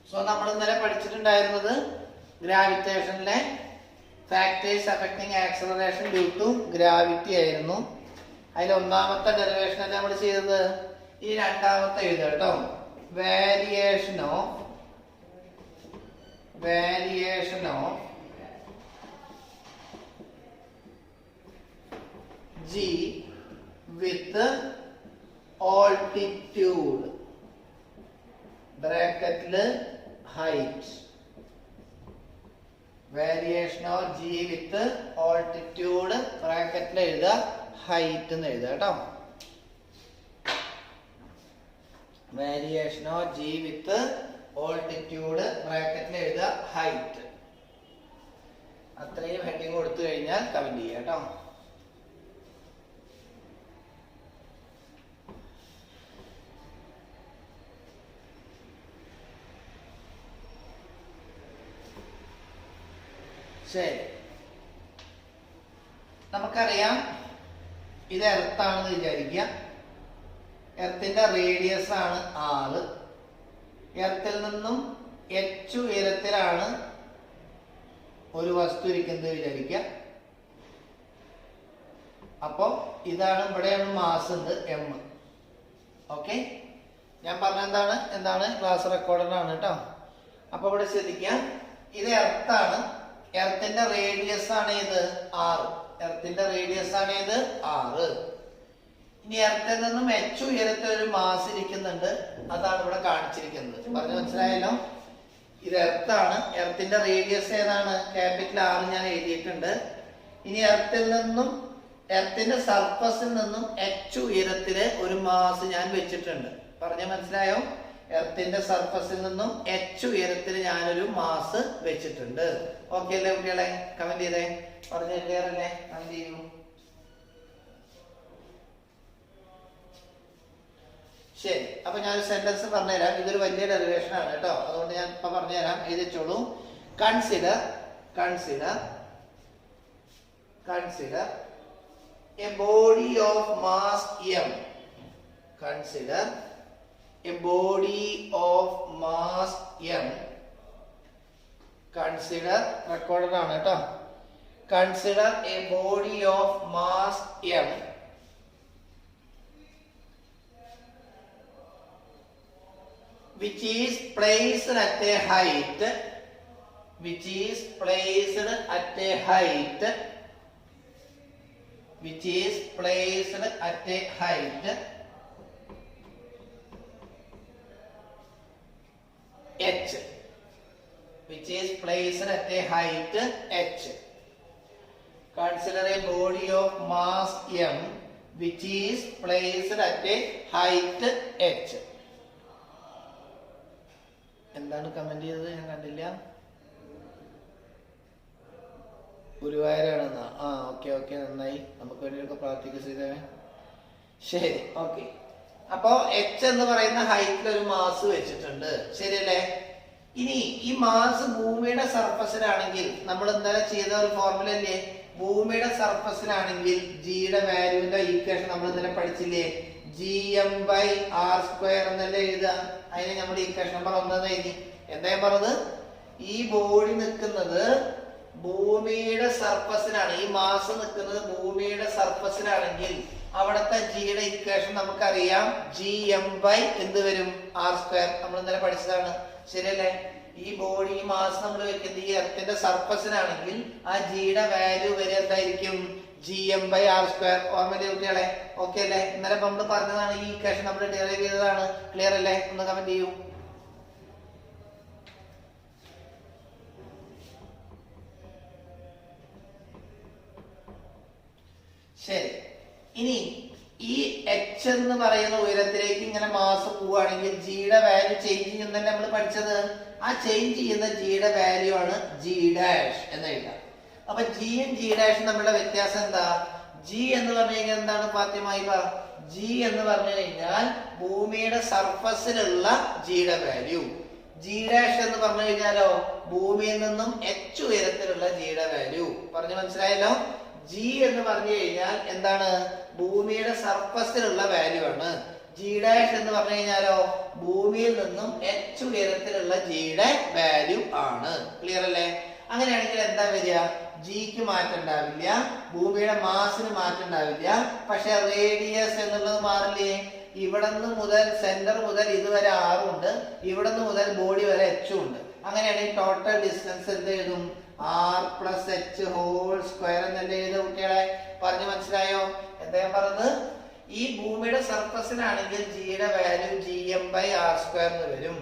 So നമ്മൾ ഇന്നലെ പഠിച്ചിട്ടുണ്ടായിരുന്നത് ഗ്രാവിറ്റേഷനിലെ factors affecting acceleration due to gravity ആയിരുന്നു. അതിൽ ഒന്നാമത്തെ ഡെറിവേഷൻ അല്ല നമ്മൾ ചെയ്തത്. ഈ രണ്ടാമത്തെ എഴുതുക കേട്ടോ. Variation of g with altitude ബ്രാക്കറ്റില് height. Variation of g with altitude ബ്രാക്കറ്റിൽ എഴുതുക, ഹൈറ്റ് എന്ന് എഴുതുക കേട്ടോ. Variation of g with altitude ബ്രാക്കറ്റിൽ എഴുതുക, ഹൈറ്റ്. അത്രയും ഹെഡിങ് കൊടുത്തു കഴിഞ്ഞാൽ കമന്റ് ചെയ്യുക കേട്ടോ. ശരി, നമുക്കറിയാം ഇത് എർത്താണെന്ന് വിചാരിക്കുക. എർത്തിന്റെ റേഡിയസ് ആണ് r. എർത്തിൽ നിന്നും h ഉയരത്തിലാണ് ഒരു വസ്തു ഇരിക്കുന്നത് വിചാരിക്കുക. അപ്പോ ഇതാണ്, ഇവിടെയാണ് മാസ് ഉണ്ട് m. ഓക്കെ, ഞാൻ പറഞ്ഞ എന്താണ് ക്ലാസ് റെക്കോർഡറാണ് കേട്ടോ. അപ്പൊ ഇവിടെ ശ്രദ്ധിക്കാം, ഇത് എർത്താണ്. എർത്തിന്റെ റേഡിയസ് ആണ് ഇത് r. എർത്തിന്റെ റേഡിയസ് ആണ് ഇത് r. ഇനി എർത്തിൽ നിന്നും h ഉയരത്തിൽ ഒരു മാസ് ഇരിക്കുന്നുണ്ട്, അതാണ് ഇവിടെ കാണിച്ചിരിക്കുന്നത്. പറഞ്ഞു മനസ്സിലായല്ലോ? ഇത് എർത്താണ്. എർത്തിന്റെ റേഡിയസ് ഏതാണ്? ക്യാപിറ്റൽ R ഞാൻ എഴുതിയിട്ടുണ്ട്. ഇനി എർത്തിന്റെ സർഫസിൽ നിന്നും h ഉയരത്തില് ഒരു മാസ് ഞാൻ വെച്ചിട്ടുണ്ട്. പറഞ്ഞു മനസ്സിലായോ? എർത്തിന്റെ സർഫസിൽ നിന്നും h ഉയരത്തിൽ ഞാനൊരു മാസ് വെച്ചിട്ടുണ്ട്. ഓക്കെ അല്ലേ കുട്ടികളെ? കമന്റ് ചെയ്തേ. പറഞ്ഞു ക്ലിയർ അല്ലേ? കമന്റ് ചെയ്യൂ. ശരി, അപ്പൊ ഞാൻ ഒരു സെന്റൻസ് പറഞ്ഞുതരാം. ഇതൊരു വലിയ ഡെറിവേഷൻ ആണ് കേട്ടോ, അതുകൊണ്ട് ഞാൻ ഇപ്പൊ പറഞ്ഞുതരാം. എഴുതിച്ചോളൂ. Consider a body of mass m. കൺസിഡർ a body of mass m. Consider recorded ആണ് കേട്ടോ. Consider a body of mass m which is placed at a height h. Which is placed at a height h. Consider a body of mass m which is placed at a height h. എന്താണ് comment ചെയ്തത്? ഞാൻ കണ്ടില്ല. ഗുരുവായൂരാണെന്നാ? Okay, നന്നായി. നമുക്ക് വേണ്ടിയൊക്കെ പ്രാർത്ഥിക്കുക ശ്രീദേവൻ. ശരി, okay. അപ്പോ h എന്ന് പറയുന്ന ഹൈറ്റിൽ ഒരു മാസ് വെച്ചിട്ടുണ്ട്, ശരിയല്ലേ? ഇനി ഈ മാസ് ഭൂമിയുടെ സർഫസിലാണെങ്കിൽ, നമ്മൾ ഇന്നലെ ചെയ്ത ഒരു ഫോർമുല അല്ലേ, ഭൂമിയുടെ സർഫസിലാണെങ്കിൽ ജിയുടെ വാല്യൂവിന്റെ ഈക്വേഷൻ നമ്മൾ ഇന്നലെ പഠിച്ചില്ലേ? gm/r² എന്നല്ലേ എഴുതുക. അതിനെ നമ്മൾ ഈക്വേഷൻ നമ്പർ 1 എഴുതി. എന്താ ഞാൻ പറഞ്ഞത്? ഈ ബോഡി നിൽക്കുന്നത് ഭൂമിയുടെ സർഫസിലാണ്. ഈ മാസ് നിൽക്കുന്നത് ഭൂമിയുടെ സർഫസിലാണെങ്കിൽ അവിടുത്തെ ജിയുടെ ഇക്വേഷൻ നമുക്കറിയാം. gm/ എന്ത് വരും? r². നമ്മൾ ഇന്നലെ പഠിച്ചതാണ്, ശരിയല്ലേ? ഈ ബോഡി മാസ് നമ്മൾ വെക്കുന്നത് ഈ എർത്തിന്റെ സർഫസിലാണെങ്കിൽ ആ ജിയുടെ വാല്യൂ വരെ എന്തായിരിക്കും? gm/r². ഓർമ്മയില്ലേ കുട്ടികളെ? ഓക്കെ അല്ലേ? ഇന്നലെ നമ്മൾ പറഞ്ഞതാണ്, ഈ ഇക്വേഷൻ നമ്മൾ ഡെറൈവ് ചെയ്തതാണ്. ക്ലിയർ അല്ലേ? ഒന്ന് കമന്റ് ചെയ്യൂ. ശരി, ഇനി ഈ h എന്ന് പറയുന്ന ഉയരത്തിലേക്ക് ഇങ്ങനെ മാസ് പോവുകയാണെങ്കിൽ ജിയുടെ വാല്യൂ ചേഞ്ച് ചെയ്യുന്നല്ലേ നമ്മൾ പഠിച്ചത്. ആ ചേഞ്ച് ചെയ്യുന്ന ജിയുടെ വാല്യൂ ആണ് g' എന്ന് എഴുതാം. അപ്പൊ ജിയും g' തമ്മിലുള്ള വ്യത്യാസം എന്താ? ജി എന്ന് പറഞ്ഞു കഴിഞ്ഞാൽ എന്താണ് ഫാത്തിമായി? ജി എന്ന് പറഞ്ഞു കഴിഞ്ഞാൽ ഭൂമിയുടെ സർഫസിലുള്ള ജിയുടെ വാല്യൂ. g' എന്ന് പറഞ്ഞു കഴിഞ്ഞാലോ ഭൂമിയിൽ നിന്നും h ഉയരത്തിലുള്ള ജിയുടെ വാല്യൂ. പറഞ്ഞു മനസ്സിലായല്ലോ? ജി എന്ന് പറഞ്ഞു കഴിഞ്ഞാൽ എന്താണ്? ഭൂമിയുടെ സർഫസിലുള്ള വാല്യൂ ആണ്. ജി ഡാഷ് എന്ന് പറഞ്ഞു കഴിഞ്ഞാലോ ഭൂമിയിൽ നിന്നും h ഉയരത്തിലുള്ള ജിയുടെ വാല്യൂ ആണ്. ക്ലിയർ അല്ലേ? അങ്ങനെയാണെങ്കിൽ എന്താ വരിക? ജിക്ക് മാറ്റം ഉണ്ടാവില്ല, ഭൂമിയുടെ മാസിന് മാറ്റം ഉണ്ടാവില്ല, പക്ഷെ റേഡിയസ് എന്നുള്ളത് മാറില്ലേ? ഇവിടെ നിന്ന് മുതൽ സെന്റർ മുതൽ ഇതുവരെ r ഉണ്ട്, ഇവിടെ നിന്ന് മുതൽ ബോഡി വരെ h ഉണ്ട്. അങ്ങനെയാണെങ്കിൽ ടോട്ടൽ ഡിസ്റ്റൻസ് എന്ത് എഴുതും? r plus h whole square എന്നല്ലേ എഴുതുക കുട്ടികളെ? പറഞ്ഞു മനസ്സിലായോ എന്താ ഞാൻ പറഞ്ഞത്? ഈ ഭൂമിയുടെ സർഫസിലാണെങ്കിൽ ജിയുടെ വാല്യൂ gm/r² എന്ന് വരും.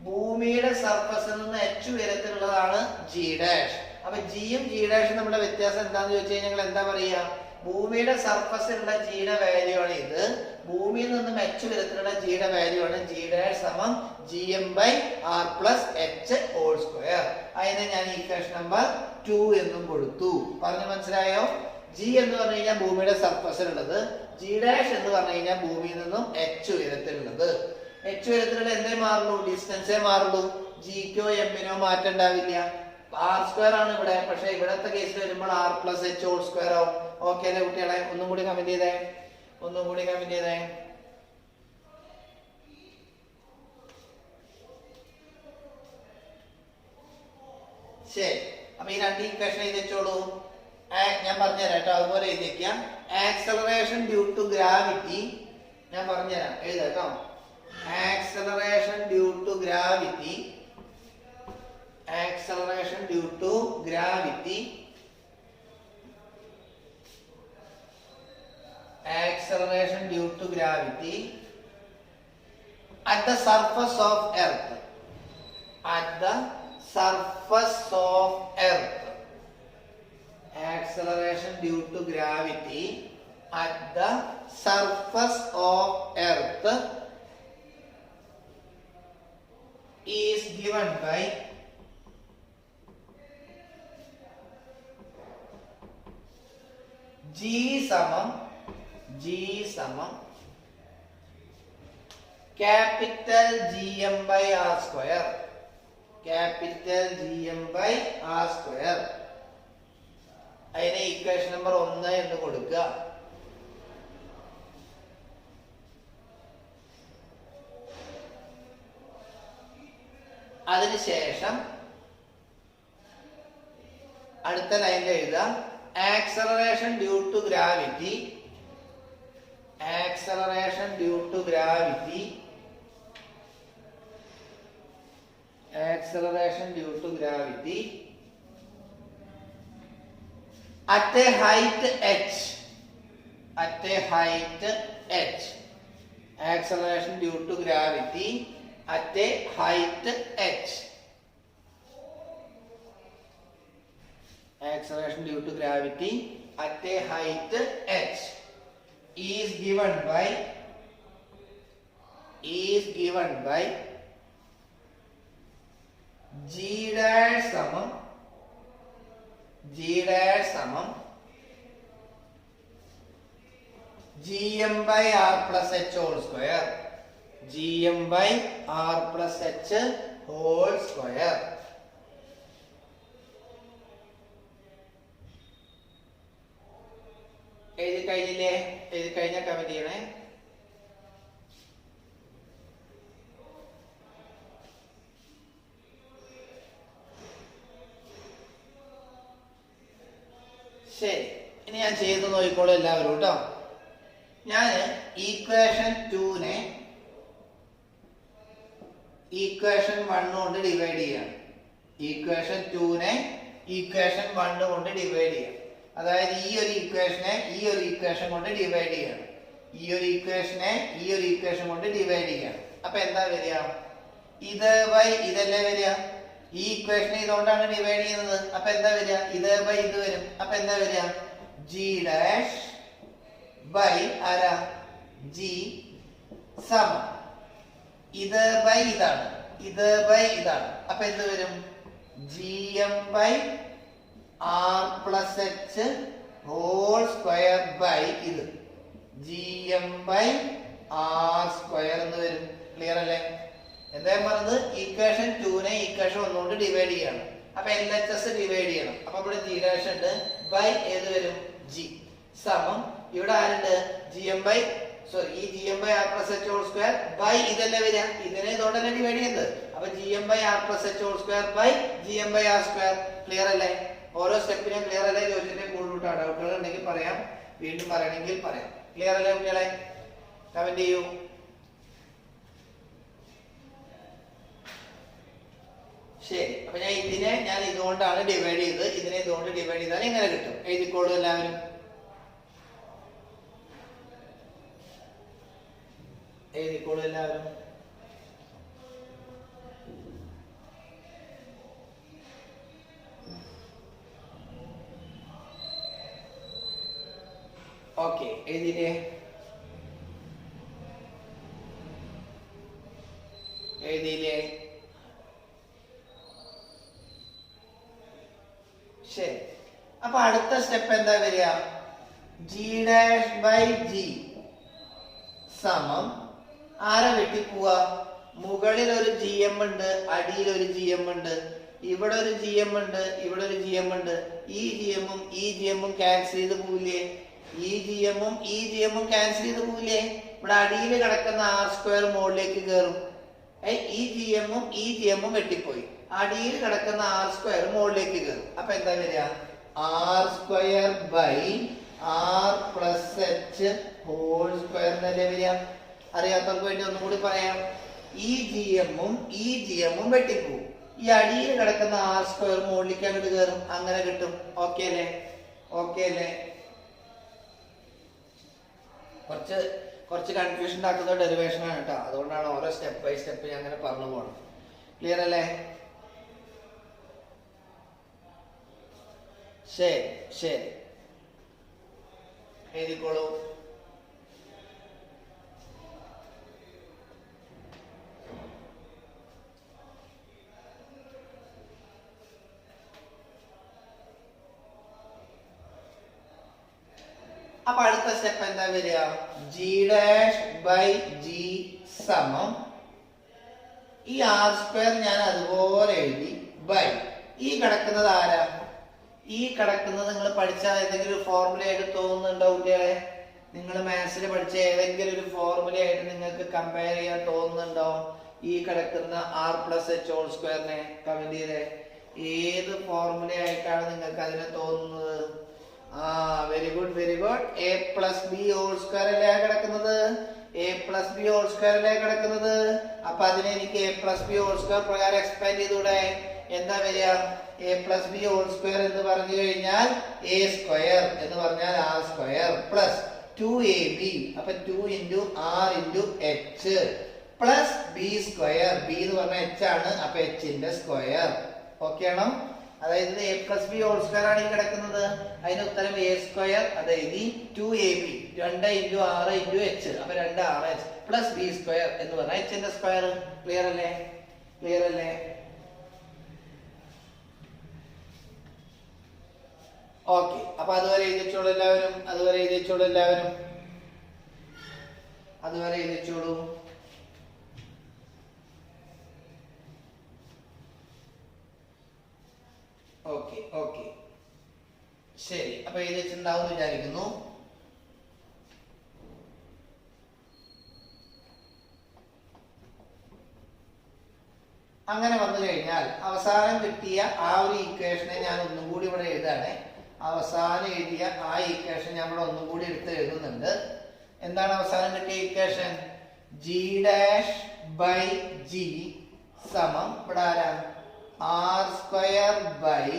ഭൂമിയുടെ സർഫസിൽ നിന്ന് h ഉയരത്തിലുള്ളതാണ് ജി ഡാഷ്. അപ്പൊ ജിയും ജി ഡാഷും നമ്മുടെ വ്യത്യാസം എന്താന്ന് ചോദിച്ചു കഴിഞ്ഞാൽ എന്താ പറയാ? ഭൂമിയുടെ സർഫസിലുള്ള ജിയുടെ വാല്യൂ ആണ് ഇത്, ഭൂമിയിൽ നിന്നും h ഉയരത്തിലുള്ള ജിയുടെ വാല്യൂ ആണ് ജി ഡാഷ് സമം gm/r plus h whole square. അതിനെ ഞാൻ ഇക്വേഷൻ നമ്പർ 2 എന്നും കൊടുത്തു. പറഞ്ഞു മനസ്സിലായോ? ജി എന്ന് പറഞ്ഞു കഴിഞ്ഞാൽ ഭൂമിയുടെ സർഫസിലുള്ളത്, ജി ഡാഷ് എന്ന് പറഞ്ഞു കഴിഞ്ഞാൽ ഭൂമിയിൽ നിന്നും h ഉയരത്തിലുള്ളത്. h ഉയരത്തിലുള്ള എന്തേ മാറുള്ളൂ? ഡിസ്റ്റൻസേ മാറുള്ളൂ. ജിക്കോ എമ്മിനോ മാറ്റം ഉണ്ടാവില്ല. r² ആണ് ഇവിടെ, പക്ഷെ ഇവിടത്തെ കേസിൽ വരുമ്പോൾ r plus h whole square ആവും. ഓക്കെ അല്ലേ കുട്ടികളെ? ഒന്നും കൂടി കമന്റ് ചെയ്തേ, ഒന്നും കൂടി കമന്റ് ചെയ്തേ. ശരി, അപ്പൊ ഈ രണ്ട് ഇക്വേഷൻ എഴുതി വെച്ചോളൂ. ഞാൻ പറഞ്ഞുതരാം കേട്ടോ, അതുപോലെ എഴുതി വെക്കാം. ആക്സലറേഷൻ ഡ്യൂ ടു ഗ്രാവിറ്റി, ഞാൻ പറഞ്ഞുതരാം, എഴുതാം കേട്ടോ. Acceleration due to gravity, acceleration due to gravity, acceleration due to gravity at the surface of earth, at the surface of earth, acceleration due to gravity at the surface of earth is given by G സമം capital gm/r², capital gm/r². അതിനെ equation number 1 എന്ന് കൊടുക്കുക. അതിനുശേഷം അടുത്ത ലൈനിൽ എഴുതാം acceleration due to gravity, acceleration due to gravity, acceleration due to gravity at a height h, at a height h, acceleration due to gravity at a height h, acceleration due to gravity at a height h is given by g dash സമം gm/r plus h whole square, gm/r plus h whole square. എഴുതി കഴിഞ്ഞില്ലേ? എഴുതി കഴിഞ്ഞാൽ comment ചെയ്യണേ. ശരി, ഇനി ഞാൻ ചെയ്ത് നോക്കിക്കോളൂ എല്ലാവരും കേട്ടോ. ഞാൻ ഈക്വേഷൻ 2നെ ഈക്വേഷൻ 1 കൊണ്ട് ഡിവൈഡ് ചെയ്യാണ്. ഈക്വേഷൻ 2നെ ഈക്വേഷൻ 1 കൊണ്ട് ഡിവൈഡ് ചെയ്യാം. അതായത് ഈ ഒരു ഇക്വേഷനെ ഈ ഒരു ഇക്വേഷൻ കൊണ്ട് ഡിവൈഡ് ചെയ്യണം, ഈ ഒരു ഇക്വേഷനെ ഈ ഒരു ഇക്വേഷൻ കൊണ്ട് ഡിവൈഡ് ചെയ്യണം. അപ്പൊ എന്താ വരിക? ഇത് ബൈ ഇതല്ലേ വരിക? ഈ ഇക്വേഷനെ ഇതുകൊണ്ടാണ് ഡിവൈഡ് ചെയ്യുന്നത്. അപ്പൊ എന്താ വരിക? ഇത് ബൈ ഇത് വരും. അപ്പൊ എന്താ വരിക? ജി ഡാഷ് ബൈ ആരാ? ജി സമം ഇത് ബൈ ഇതാണ്, ഇത് ബൈ ഇതാണ്. അപ്പൊ എന്ത് വരും? gm/r plus h whole square by ഇത് gm/r² എന്ന് വരും. ക്ലിയർ അല്ലേ? എന്താ പറഞ്ഞത്? ഇക്വേഷൻ 2നെ ഇക്വേഷൻ 1 കൊണ്ട് ഡിവൈഡ് ചെയ്യണം. അപ്പൊ LHS ഡിവൈഡ് ചെയ്യണം. അപ്പൊ ഇവിടെ g ഉണ്ട് ബൈ ഏത് വരും? g സമം ഇവിടെ ആരുണ്ട്? gm/r സോറി ഈ G M by R plus H whole square by ഇതല്ലേ വരിക, ഇതിനെ ഇതുകൊണ്ടല്ലേ ഡിവൈഡ് ചെയ്യുന്നത്. അപ്പൊ G M by R plus H whole square by G M by R square. Clear അല്ലേ? ഓരോ സ്റ്റെപ്പിനും ക്ലിയർ അല്ലേ? ചോദിച്ചിട്ട് കൂടുതൽ ഡൗട്ടുകൾ ഉണ്ടെങ്കിൽ പറയാം, വീണ്ടും പറയണമെങ്കിൽ പറയാം. ക്ലിയർ അല്ലേ കുട്ടികളെ? കമന്റ് ചെയ്യൂ. ശരി, അപ്പൊ ഞാൻ ഇതുകൊണ്ടാണ് ഡിവൈഡ് ചെയ്തത്. ഇതിനെ ഇതുകൊണ്ട് ഡിവൈഡ് ചെയ്താൽ ഇങ്ങനെ കിട്ടും. എഴുതിക്കോളൂ എല്ലാവരും. എഴുതിക്കോളൂ എല്ലാവരും. ഓക്കെ, എഴുതിയില്ലേ? എഴുതിയില്ലേ? ശരി, അപ്പൊ അടുത്ത സ്റ്റെപ്പ് എന്താ വരിക? ജി ഡാഷ് ബൈ ജി സമം ആരെ വെട്ടി പോവാ? മുകളിൽ ഒരു ജി എം ഉണ്ട്, അടിയിൽ ഒരു ജി എം ഉണ്ട്, ഇവിടെ ഒരു ജി എം ഉണ്ട്, ഇവിടെ ഒരു ജി എം ഉണ്ട്. ഈ ജി എമ്മും ക്യാൻസൽ ചെയ്ത് പോവില്ലേ? ഈ ജി എമ്മും ക്യാൻസൽ ചെയ്ത് പോവില്ലേ? ഇവിടെ അടിയിൽ കിടക്കുന്ന ആർ സ്ക്വയർ മുകളിലേക്ക് കയറും. ഈ ജി എമ്മും വെട്ടിപ്പോയി. അടിയിൽ കിടക്കുന്ന ആർ സ്ക്വയർ മുകളിലേക്ക് കയറും. അപ്പൊ എന്താ വരിക? R square by R plus H whole square എന്നല്ലേ വരിക? അറിയാത്തവർക്ക് വേണ്ടി ഒന്നും കൂടി പറയാം. ഈ ജി എമ്മും വെട്ടിപ്പോവും. ഈ അടിയിൽ കിടക്കുന്ന ആർ സ്ക്വയർ മുകളിലേക്ക് അങ്ങോട്ട് കയറും. അങ്ങനെ കിട്ടും. ഓക്കെ അല്ലേ? ഓക്കെ അല്ലേ? കുറച്ച് കൺഫ്യൂഷൻ ഉണ്ടാക്കുന്ന ഡെറിവേഷൻ ആണ് കേട്ടോ. അതുകൊണ്ടാണ് ഓരോ സ്റ്റെപ്പ് ബൈ സ്റ്റെപ്പ് ഞാൻ അങ്ങനെ പറഞ്ഞു പോകണം. ക്ലിയർ അല്ലേ? ശരി ശരി, എഴുതിക്കോളൂ. അപ്പൊ അടുത്ത സ്റ്റെപ്പ് എന്താ വരിക? ജി ഡാഷ് ബൈ ജി സമം ഈ ആർ സ്ക്വയർ ഞാൻ അതുപോലെ എഴുതി ബൈ ഈ കിടക്കുന്നത് ആരാ? ഈ കിടക്കുന്നത് നിങ്ങൾ പഠിച്ച ഏതെങ്കിലും ഒരു ഫോർമുല ആയിട്ട് തോന്നുന്നുണ്ടോ കുട്ടികളെ? നിങ്ങൾ മാത്സിൽ പഠിച്ച ഏതെങ്കിലും ഒരു ഫോർമുല ആയിട്ട് നിങ്ങൾക്ക് കമ്പയർ ചെയ്യാൻ തോന്നുന്നുണ്ടോ? ഈ കിടക്കുന്ന ആർ പ്ലസ് എച്ച് ഹോൾ സ്ക്വയറിനെ കമന്റ് ചെയ്തേ. ഏത് ഫോർമുല ആയിട്ടാണ് നിങ്ങൾക്ക് അതിനെ തോന്നുന്നത്? Very good very good. A plus B whole square അല്ലേ കിടക്കുന്നത്? A plus B whole square അല്ലേ കിടക്കുന്നത്? അപ്പൊ അതിനെ എനിക്ക് A plus B whole square പ്രകാരം എക്സ്പാൻഡ് ചെയ്തൂടെ? എന്താ വരിക? A plus B whole square എന്ന് പറഞ്ഞു കഴിഞ്ഞാൽ എ സ്ക്വയർ എന്ന് പറഞ്ഞാൽ ആർ സ്ക്വയർ പ്ലസ് 2ab. അപ്പൊ 2 into R into H plus B square. B എന്ന് പറഞ്ഞാൽ എച്ച് ആണ്. അപ്പൊ എച്ചിന്റെ സ്ക്വയർ. ഓക്കെ ആണോ? അതായത് A plus B whole square ആണ് ഈ കിടക്കുന്നത്. അതിന് ഉത്തരം എ സ്ക്വയർ. അതായത് 2ab 2 into R into H. അപ്പൊ 2rh പ്ലസ് ബി സ്ക്വയർ എന്ന് പറഞ്ഞാൽ എച്ചിന്റെ സ്ക്വയർ. ക്ലിയർ അല്ലേ? ക്ലിയർ അല്ലേ? ഓക്കെ, അപ്പൊ അതുവരെ എഴുതിച്ചോളൂ എല്ലാവരും. അതുവരെ എഴുതിച്ചോളൂ. ഓക്കെ ഓക്കെ, ശരി. അപ്പൊ എഴുതിച്ചിട്ടുണ്ടാവും വിചാരിക്കുന്നു. അങ്ങനെ വന്നു കഴിഞ്ഞാൽ അവസാനം കിട്ടിയ ആ ഒരു ഇക്വേഷനെ ഞാൻ ഒന്നും കൂടി ഇവിടെ എഴുതാണ്. അവസാനം എഴുതിയ ആ ഇക്വേഷൻ ഞാൻ ഇവിടെ ഒന്നും കൂടി എടുത്ത് എഴുതുന്നുണ്ട്. എന്താണ് അവസാനം കിട്ടിയ equation? G dash by G സമം ഇവിടെ ആരാ? R square by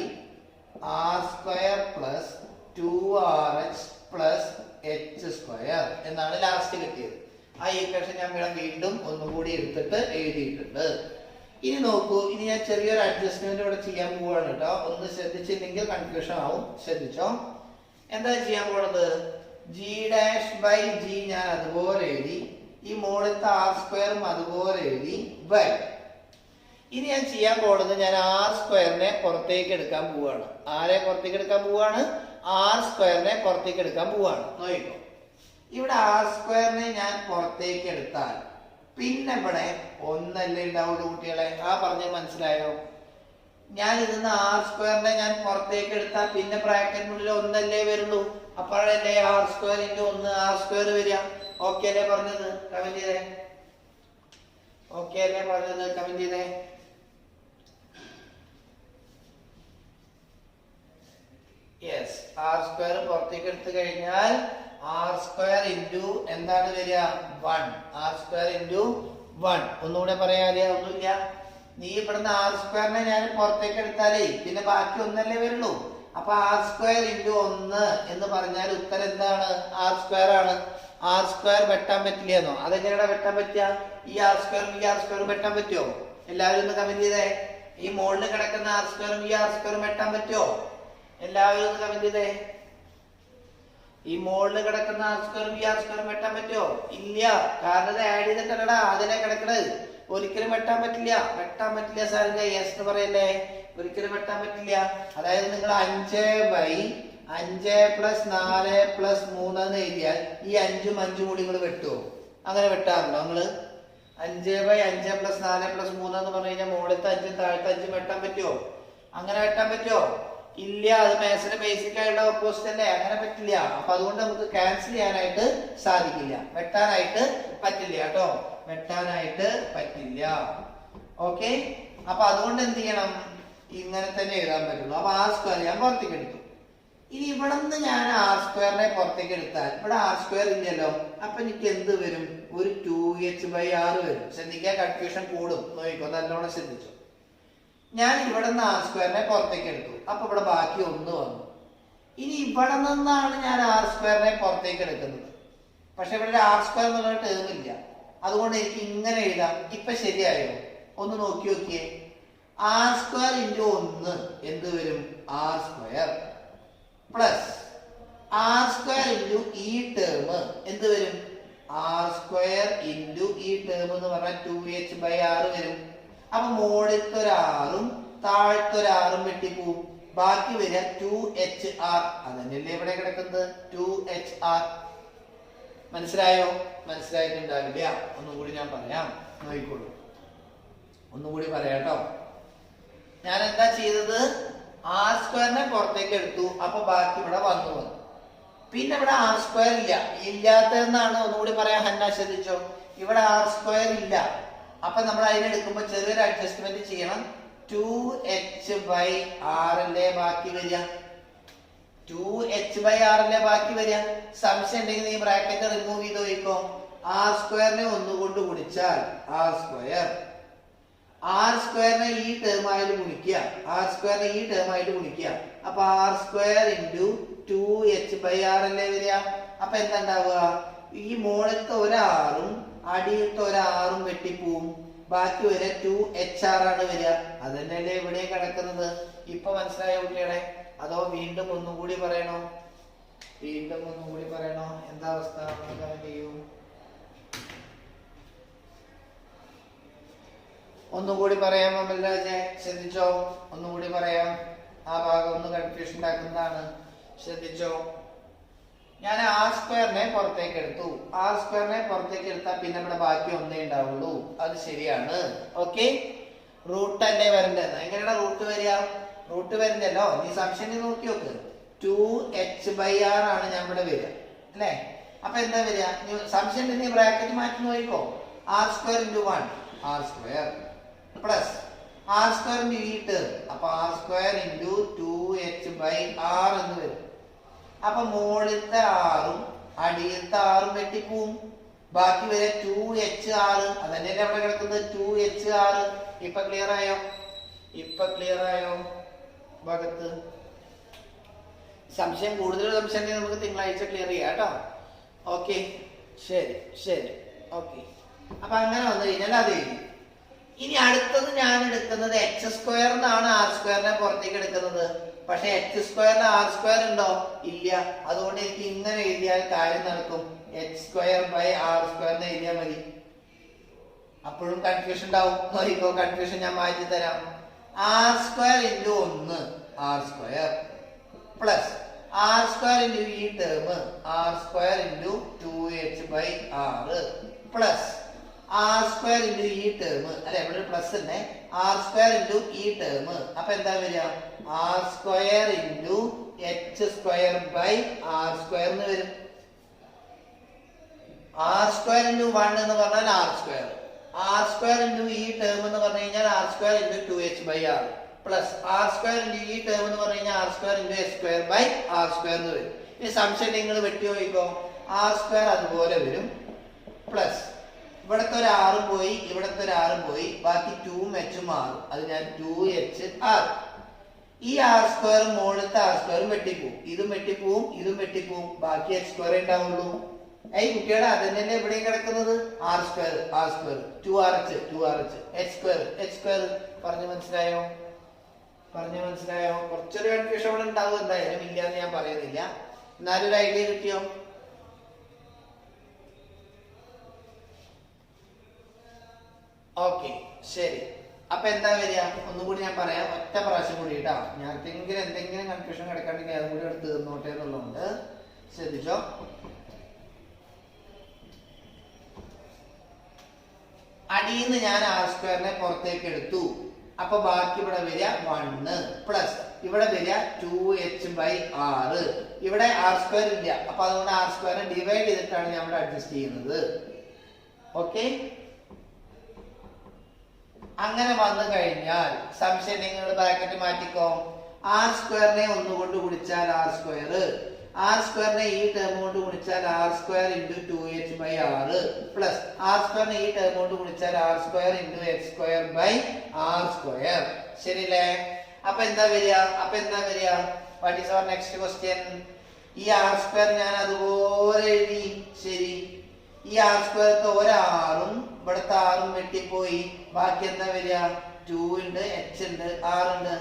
R square plus 2rh plus H square എന്നാണ് ലാസ്റ്റ് കിട്ടിയത്. ആ ഇക്വേഷൻ ഞാൻ ഇവിടെ വീണ്ടും ഒന്നുകൂടി എടുത്തിട്ട് എഴുതിയിട്ടുണ്ട്. ഇനി നോക്കൂ, ഇനി ഞാൻ ചെറിയൊരു അഡ്ജസ്റ്റ്മെന്റ് ഇവിടെ ചെയ്യാൻ പോവാണ് കേട്ടോ. ഒന്ന് ശ്രദ്ധിച്ചില്ലെങ്കിൽ കൺഫ്യൂഷൻ ആവും. ശ്രദ്ധിച്ചോ. എന്താ ചെയ്യാൻ പോണത്? ജി ഡാഷ് ബൈ ജി ഞാൻ അതുപോലെ എഴുതി. ഈ മുകളിലത്തെ ആർ സ്ക്വയറും അതുപോലെ എഴുതി ബൈ. ഇനി ഞാൻ ചെയ്യാൻ പോകുന്നത്, ഞാൻ ആർ സ്ക്വയറിനെ പുറത്തേക്ക് എടുക്കാൻ പോവാണ്. ആരെ പുറത്തേക്ക് എടുക്കാൻ പോവാണ്? ആർ സ്ക്വയറിനെ പുറത്തേക്ക് എടുക്കാൻ പോവാണ്. നോക്കിക്കോ, ഇവിടെ ആർ സ്ക്വയറിനെ ഞാൻ പുറത്തേക്ക് എടുത്താൽ പിന്നെ ഇവിടെ ഒന്നല്ലേ ഉണ്ടാവുള്ളൂ കുട്ടികളെ. പറഞ്ഞത് മനസ്സിലായോ? ഞാൻ ഇതിന്ന് ആർ സ്ക്വയറിനെ ഞാൻ പുറത്തേക്ക് എടുത്താൽ പിന്നെ ബ്രാക്കറ്റിനുള്ളിൽ ഒന്നല്ലേ വരുള്ളൂ. അപ്പോഴല്ലേ R square into 1 R square വരിക. ഓക്കെ അല്ലേ പറഞ്ഞത്? കമന്റ് ചെയ്തേ. ഓക്കെ അല്ലേ പറഞ്ഞത്? കമന്റ് ചെയ്തേ. യെസ്, ആർ സ്ക്വയർ പുറത്തേക്ക് എടുത്തു കഴിഞ്ഞാൽ ആർ സ്ക്വയർ ഇൻറ്റു എന്താണ് വരിക? 1. R square into 1. ഒന്നുകൂടെ പറയാതെ ഒന്നുമില്ല. നീ ഇവിടുന്ന് ആർ സ്ക്വയറിനെ ഞാൻ പുറത്തേക്ക് എടുത്താലേ പിന്നെ ബാക്കി ഒന്നല്ലേ വരുള്ളൂ. അപ്പൊ ആർ സ്ക്വയർ ഇൻറ്റു 1 എന്ന് പറഞ്ഞാൽ ഉത്തരം എന്താണ്? ആർ സ്ക്വയർ ആണ്. ആർ സ്ക്വയർ വെട്ടാൻ പറ്റില്ലെന്നോ? അതെങ്ങനെയാണ് വെട്ടാൻ പറ്റുക? ഈ ആർ സ്ക്വയറും ഈ ആർ സ്ക്വയറും വെട്ടാൻ പറ്റുമോ? എല്ലാവരും ഒന്ന് കമന്റ് ചെയ്തേ. ഈ മുകളിൽ കിടക്കുന്ന ആർ സ്ക്വയറും ഈ ആർ സ്ക്വയറും വെട്ടാൻ പറ്റുമോ? എല്ലാവരും ഒന്ന് കമന്റ് ചെയ്തേ. ഈ മുകളിൽ കിടക്കുന്ന ആർ സ്ക്വയറും ഈ ആർ സ്ക്വയറും വെട്ടാൻ പറ്റുമോ? ഇല്ല. കാരണം ഇത് ആഡ് ചെയ്തിട്ടല്ലടാ അതിനെ കിടക്കണത്. ഒരിക്കലും വെട്ടാൻ പറ്റില്ല. വെട്ടാൻ പറ്റില്ല സാറിന്റെ യെസ് എന്ന് പറയല്ലേ? ഒരിക്കലും വെട്ടാൻ പറ്റില്ല. അതായത് നിങ്ങൾ 5/5 + 4 + 3 എന്ന് എഴുതിയാൽ ഈ 5ഉം 5ഉം കൂടി നിങ്ങൾ വെട്ടുമോ? അങ്ങനെ വെട്ടാറുണ്ടോ നിങ്ങള്? 5/5 + 4 + 3 എന്ന് പറഞ്ഞു കഴിഞ്ഞാൽ മുകളിലത്തെ 5ഉം താഴത്തെ 5ഉം വെട്ടാൻ പറ്റുമോ? അങ്ങനെ വെട്ടാൻ പറ്റുമോ? ഇല്ല. അത് മാത്സിന്റെ ബേസിക് ആയിട്ടുള്ള ഓപ്പോസിറ്റ് അല്ലേ? അങ്ങനെ പറ്റില്ല. അപ്പൊ അതുകൊണ്ട് നമുക്ക് ക്യാൻസൽ ചെയ്യാനായിട്ട് സാധിക്കില്ല. വെട്ടാനായിട്ട് പറ്റില്ല കേട്ടോ. വെട്ടാനായിട്ട് പറ്റില്ല. ഓക്കെ. അപ്പൊ അതുകൊണ്ട് എന്ത് ചെയ്യണം? ഇങ്ങനെ തന്നെ എഴുതാൻ പറ്റുള്ളൂ. അപ്പൊ ആർ സ്ക്വയർ ഞാൻ പുറത്തേക്ക് എടുത്തു. ഇനി ഇവിടെ നിന്ന് ഞാൻ ആർ സ്ക്വയറിനെ പുറത്തേക്ക് എടുത്താൽ ഇവിടെ ആർ സ്ക്വയർ ഇല്ലല്ലോ. അപ്പൊ എനിക്ക് എന്ത് വരും? ഒരു 2h/r വരും. ശ്രദ്ധിക്കാൻ, കൺഫ്യൂഷൻ കൂടും. നോക്കിക്കോ, നല്ലോണം ശ്രദ്ധിച്ചു. ഞാൻ ഇവിടെ നിന്ന് ആർ സ്ക്വയറിനെ പുറത്തേക്ക് എടുത്തു. അപ്പൊ ഇവിടെ ബാക്കി 1 വന്നു. ഇനി ഇവിടെ നിന്നാണ് ഞാൻ ആർ സ്ക്വയറിനെ പുറത്തേക്ക് എടുക്കുന്നത്. പക്ഷെ ഇവിടെ ആർ സ്ക്വയർ എന്നുള്ള ടേം ഇല്ല. അതുകൊണ്ട് എനിക്ക് ഇങ്ങനെ എഴുതാം. ഇപ്പൊ ശരിയായോ? ഒന്ന് നോക്കി നോക്കിയേ. ആർ സ്ക്വയർ ഇൻറ്റു 1 എന്ത് വരും? R square plus R square into ഈ ടേം എന്ത് വരും? ആർ സ്ക്വയർ ഇൻറ്റു ഈ ടേം എന്ന് പറഞ്ഞാൽ 2h/r വരും. അപ്പൊ മുകളിലത്തെ ഒരു ആറും താഴത്തെ ഒരു ആറും വെട്ടിപ്പോവും. ബാക്കി വരിക 2HR. അതന്നെയല്ലേ ഇവിടെ കിടക്കുന്നത്? 2HR. മനസ്സിലായോ? മനസ്സിലായിട്ടുണ്ടാവില്ല. ഒന്നും കൂടി ഞാൻ പറയാം, നോക്കിക്കോളൂ. ഒന്നും കൂടി പറയാട്ടോ. ഞാൻ എന്താ ചെയ്തത്? ആർ സ്ക്വയറിനെ പുറത്തേക്ക് എടുത്തു. അപ്പൊ ബാക്കി ഇവിടെ വന്നു. പിന്നെ ഇവിടെ ആർ സ്ക്വയർ ഇല്ല. ഇല്ലാത്തതെന്നാണ്. ഒന്നുകൂടി പറയാം. ഹന്ന ശ്രദ്ധിച്ചോ. ഇവിടെ ആർ സ്ക്വയർ ഇല്ല. അപ്പൊ നമ്മൾ അതിനെടുക്കുമ്പോ ചെറിയൊരു അഡ്ജസ്റ്റ്മെന്റ് ചെയ്യണം. 2h/r അല്ലേ ബാക്കി വരിക? 2h/r അല്ലേ ബാക്കി വരിക? സംശയം ഉണ്ടെങ്കിൽ നീ ബ്രാക്കറ്റ് റിമൂവ് ചെയ്ത് പോയിക്കോ. ആർ സ്ക്വയറിനെ 1 കൊണ്ട് ഗുണിച്ചാൽ ആർ സ്ക്വയർ, ആർ സ്ക്വയറിനെ ഈ ടേം ആയിട്ട് ഗുണിക്കുക, ആർ സ്ക്വയറിനെ ഈ ടേം ആയിട്ട് ഗുണിക്കുക. അപ്പൊ ആർ സ്ക്വയർ ഇൻറ്റു 2h/r അല്ലേ വരിക? അപ്പൊ എന്താ ഉണ്ടാവുക? ഈ മുകളിലത്തെ ഒരാറും അടിയിലത്തെ ഒരാറും വെട്ടിപ്പോവും. ബാക്കി വരെ 2HR ആണ് വരിക. അതന്നെയല്ലേ ഇവിടെ കിടക്കുന്നത്. ഇപ്പൊ മനസ്സിലായ കുട്ടികളെ? അതോ വീണ്ടും ഒന്നും കൂടി പറയണോ? വീണ്ടും ഒന്നും കൂടി പറയണോ? എന്താ അവസ്ഥ? കമന്റ് ചെയ്യൂ. ഒന്നും കൂടി പറയാം അമൽരാജെ, ശ്രദ്ധിച്ചോ. ഒന്നും കൂടി പറയാം. ആ ഭാഗം ഒന്ന് കൺഫ്യൂഷൻ ഉണ്ടാക്കുന്നതാണ്. ശ്രദ്ധിച്ചോ. ഞാൻ ആർ സ്ക്വയറിനെ പുറത്തേക്ക് എടുത്തു. ആർ സ്ക്വയറിനെ പുറത്തേക്ക് എടുത്താൽ പിന്നെ ഇവിടെ ബാക്കി 1 ഉണ്ടാവുള്ളൂ. അത് ശരിയാണ്. ഓക്കെ. റൂട്ട് അല്ലേ വരേണ്ടത്? എങ്ങനെയാണ് റൂട്ട് വരിക? റൂട്ട് വരണ്ടല്ലോ. നീ സംശയം നോക്കി നോക്ക്. 2h/r ആണ് ഞാൻ ഇവിടെ വരിക അല്ലേ? അപ്പൊ എന്താ വരിക? സംശയം നീ ബ്രാക്കറ്റ് മാറ്റി നോക്കിക്കോ. R square into 1 R square plus R square into ഈ ടേം. അപ്പൊ ആർ സ്ക്വയർ ഇൻറ്റു 2h/r എന്ന് വരും. അപ്പൊ മുകളിലത്തെ ആറും അടിയിലത്തെ ആറും വെട്ടിപ്പോവും. ബാക്കി വരെ 2HR. അതന്നെയല്ലേ അവിടെ കിടക്കുന്നത്? 2HR. ഇപ്പൊ ക്ലിയർ ആയോ? ഇപ്പൊ ക്ലിയർ ആയോ ഭാഗത്ത്? സംശയം കൂടുതൽ സംശയം നമുക്ക് തിങ്കളാഴ്ച ക്ലിയർ ചെയ്യാം കേട്ടോ. ഓക്കെ, ശരി ശരി. ഓക്കെ. അപ്പൊ അങ്ങനെ വന്നു കഴിഞ്ഞാൽ അത് എഴുതി. ഇനി അടുത്തത് ഞാൻ എടുക്കുന്നത് h² എന്നാണ് ആർ സ്ക്വയറിനെ പുറത്തേക്ക് എടുക്കുന്നത്. പക്ഷെ h² ആർ സ്ക്വയർ ഉണ്ടോ? ഇല്ല. അതുകൊണ്ട് എനിക്ക് ഇങ്ങനെ എഴുതിയാൽ കാര്യം നടക്കും. h²/r² എന്ന് എഴുതിയാൽ മതി. അപ്പോഴും കൺഫ്യൂഷൻ ഉണ്ടാവും. നോക്കിക്കോ, കൺഫ്യൂഷൻ ഞാൻ മാറ്റി തരാം. r² into 1 R square plus r² into ഈ term r² into 2h/r plus r² into ഈ ടേം അല്ലെ, ഇവിടെ ഒരു പ്ലസ് തന്നെ. r² ഇൻറ്റു ഈ ടേം. അപ്പൊ എന്താ വരിക? r² into h² by r² എന്ന് വരും. ആർ സ്ക്വയർ ഇൻറ്റു 1 എന്ന് പറഞ്ഞാൽ R square. R square into ഈ ടേം എന്ന് പറഞ്ഞു കഴിഞ്ഞാൽ R square into 2h/r plus R square into ഈ ടേം എന്ന് പറഞ്ഞു കഴിഞ്ഞാൽ R square into h square by R square എന്ന് വരും. ഈ സംശയം നിങ്ങൾ വെട്ടി നോക്കിക്കോ. ആർ സ്ക്വയർ അതുപോലെ വരും പ്ലസ് ഇവിടത്തെ ഒരു ആറും പോയി ഇവിടത്തെ ഒരു ആറും പോയി, ബാക്കി 2ഉം h ഉം മാറും. അത് ഞാൻ 2h/r. ഈ ആർ സ്ക്വയറും മുകളിലത്തെ ആർ സ്ക്വയറും വെട്ടിപ്പോവും, ഇതും വെട്ടിപ്പോവും ഇതും വെട്ടിപ്പോവും, ബാക്കി h സ്ക്വയർ ഉണ്ടാവുള്ളൂ. ഈ കുട്ടിയുടെ അത് തന്നെ എവിടെയും കിടക്കുന്നത് R square R square 2rh 2rh h square h square. പറഞ്ഞു മനസ്സിലായോ? പറഞ്ഞു മനസ്സിലായോ? കുറച്ചൊരു കൺഫ്യൂഷൻ അവിടെ ഉണ്ടാവും, എന്തായാലും ഇല്ലാന്ന് ഞാൻ പറയുന്നില്ല. എന്നാലും ഒരു ഐഡിയ കിട്ടിയോ? ഓക്കെ ശരി. അപ്പൊ എന്താ വരിക ഒന്നുകൂടി ഞാൻ പറയാം, ഒറ്റ പ്രാവശ്യം കൂടി കേട്ടോ. ഞാൻ എന്തെങ്കിലും കൺഫ്യൂഷൻ കിടക്കാണ്ടെങ്കിൽ അതും കൂടി എടുത്ത് തീർന്നോട്ടെ എന്നുള്ളതുകൊണ്ട് ശ്രദ്ധിച്ചോ. അടിയിന്ന് ഞാൻ ആർ സ്ക്വയറിനെ പുറത്തേക്ക് എടുത്തു. അപ്പൊ ബാക്കി ഇവിടെ വരിക 1 പ്ലസ് ഇവിടെ വരിക 2h/r. ഇവിടെ ആർ സ്ക്വയർ ഇല്ല, അപ്പൊ അതുകൊണ്ട് ആർ സ്ക്വയറിനെ ഡിവൈഡ് ചെയ്തിട്ടാണ് ഞാൻ ഇവിടെ അഡ്ജസ്റ്റ് ചെയ്യുന്നത്. ഓക്കെ, അങ്ങനെ വന്നു കഴിഞ്ഞാൽ സംശയം നിങ്ങൾ ബ്രാക്കറ്റ് മാറ്റിക്കോ. ആർ സ്ക്വയറിനെ ഒന്നുകൊണ്ട് ഗുണിച്ചാൽ ആർ സ്ക്വയർ, ആർ സ്ക്വയറിനെ ഈ ടേം കൊണ്ട് ഗുണിച്ചാൽ R square into 2h/r plus R സ്ക്വയറിനെ ഈ ടേം കൊണ്ട് ഗുണിച്ചാൽ R square into h square by R square. ശരിയല്ലേ? അപ്പൊ എന്താ വരിക? What is our next question? ഈ ആർ സ്ക്വയർ ഞാൻ അതുപോലെ എഴുതി. ശരി, ഈ ആർ സ്ക്വയർക്ക് ഒരാറും ഇവിടുത്തെ ആറും വെട്ടിപ്പോയി, ബാക്കി എന്താ വരിക? 2 ഉണ്ട് h ഉണ്ട് r ഉണ്ട്.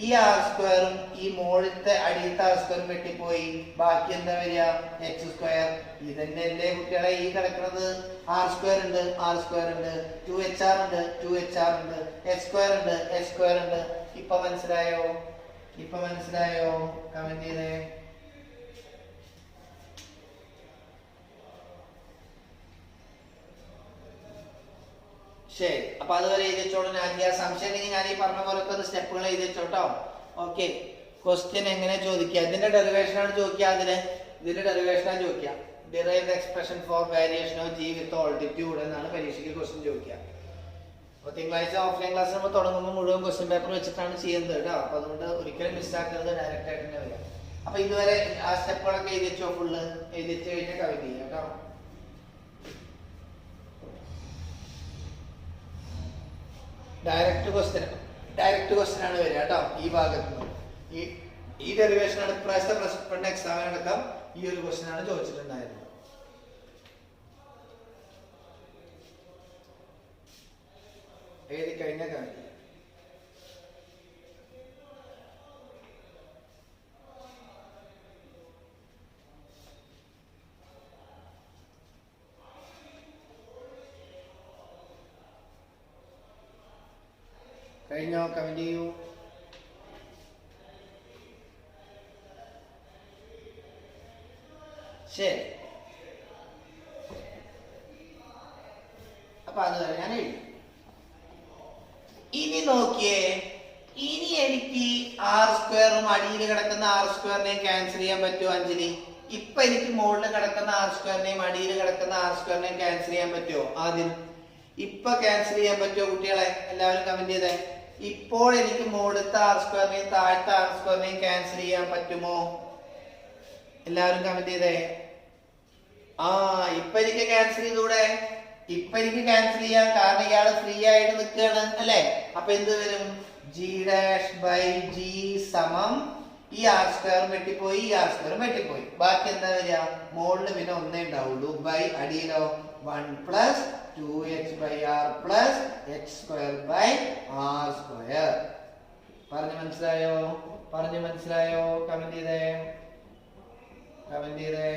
ഈ ആർ സ്ക്വയറും ഈ മുകളിലത്തെ അടിയത്തെ ആർ സ്ക്വയറും വെട്ടിപ്പോയി, ബാക്കി എന്താ വരിക? h square. ഇതന്നെ അല്ലേ കുട്ടികളെ ഈ കിടക്കുന്നത്? ആർ സ്ക്വയർ ഉണ്ട് 2hr ഉണ്ട് 2hr ഉണ്ട് h സ്ക്വയർ ഉണ്ട് h സ്ക്വയർ ഉണ്ട്. ഇപ്പൊ മനസ്സിലായോ? കമന്റ് ചെയ്തേ. ശരി, അപ്പൊ അതുവരെ എഴുതി വെച്ചോളൂ. സംശയം ഉണ്ടെങ്കിൽ ഞാൻ ഈ പറഞ്ഞ പോലൊക്കെ ഒന്ന് സ്റ്റെപ്പുകൾ എഴുതി വെച്ചോട്ടോ. ഓക്കെ, ക്വസ്റ്റ്യൻ എങ്ങനെ ചോദിക്കുക? ഇതിന്റെ ഡെറിവേഷൻ ആണ് ചോദിക്കുക. ഇതിന്റെ ഡെറിവേഷൻ ആണ് ചോദിക്കുക. Derive the expression for variation of g with altitude എന്നാണ് പരീക്ഷയ്ക്ക് ക്വസ്റ്റ്യൻ ചോദിക്കുക. അപ്പൊ തിങ്കളാഴ്ച ഓഫ്ലൈൻ ക്ലാസ് നമ്മൾ തുടങ്ങുമ്പോൾ മുഴുവൻ ക്വസ്റ്റ്യൻ പേപ്പർ വെച്ചിട്ടാണ് ചെയ്യുന്നത് കേട്ടോ. അപ്പൊ അതുകൊണ്ട് ഒരിക്കലും മിസ്സാക്കരുത്, ഡയറക്റ്റ് ആയിട്ട് തന്നെ വരിക. അപ്പൊ ഇതുവരെ ആ സ്റ്റെപ്പുകളൊക്കെ എഴുതി വെച്ചോ, ഫുള്ള് എഴുതി വെച്ച് കഴിഞ്ഞാൽ കവിത ചെയ്യാം കേട്ടോ. ഡയറക്റ്റ് ക്വസ്റ്റ്യൻ ആണ് വരിക കേട്ടോ. ഈ ഭാഗത്ത് നിന്ന് ഈ ഡെറിവേഷൻ ആണ് ഇപ്രാവശ്യത്തെ പ്ലസ് 1 എക്സാമിനടക്കം ഈ ഒരു ക്വസ്റ്റ്യൻ ആണ് ചോദിച്ചിട്ടുണ്ടായിരുന്നത്. എഴുതി കഴിഞ്ഞ കാര്യം കഴിഞ്ഞോ? കമന്റ് ചെയ്യൂ. ശരി, അപ്പൊ അത് ഞാൻ എഴുതി. ഇനി നോക്കിയേ, ഇനി എനിക്ക് ആർ സ്ക്വയറും അടിയിൽ കിടക്കുന്ന ആർ സ്ക്വയറിനെയും ക്യാൻസൽ ചെയ്യാൻ പറ്റുമോ അഞ്ജലി? ഇപ്പൊ എനിക്ക് മുകളിൽ കിടക്കുന്ന ആർ സ്ക്വയറിനെയും അടിയിൽ കിടക്കുന്ന ആർ സ്ക്വയറിനെയും ക്യാൻസൽ ചെയ്യാൻ പറ്റുമോ? ആദ്യം ഇപ്പൊ ക്യാൻസൽ ചെയ്യാൻ പറ്റുമോ കുട്ടികളെ? എല്ലാവരും കമന്റ് ചെയ്തേ. ഇപ്പോൾ എനിക്ക് മുകളിലത്തെ ആർ സ്ക്വയറിനെയും താഴത്തെ ആർ സ്ക്വയറിനെയും ക്യാൻസൽ ചെയ്യാൻ പറ്റുമോ? എല്ലാവരും കമന്റ് ചെയ്തേ. ഇപ്പൊ എനിക്ക് ക്യാൻസൽ ചെയ്തൂടെ? ഇപ്പൊ എനിക്ക് ക്യാൻസൽ ചെയ്യാം, കാരണം ഇയാള് ഫ്രീ ആയിട്ട് നിൽക്കുകയാണ് അല്ലെ. അപ്പൊ എന്ത് വരും? g'/g സമം ഈ ആർ സ്ക്വയറും വെട്ടിപ്പോയി ഈ ആർ സ്ക്വയറും വെട്ടിപ്പോയി, ബാക്കി എന്താ വരിക? മുകളിൽ പിന്നെ ഒന്നേ ഉണ്ടാവുള്ളൂ, ബൈ അടിയിലോ 1 plus 2h/r plus h square by R square. പറഞ്ഞു മനസ്സിലായോ? കമന്റ് ചെയ്തേ.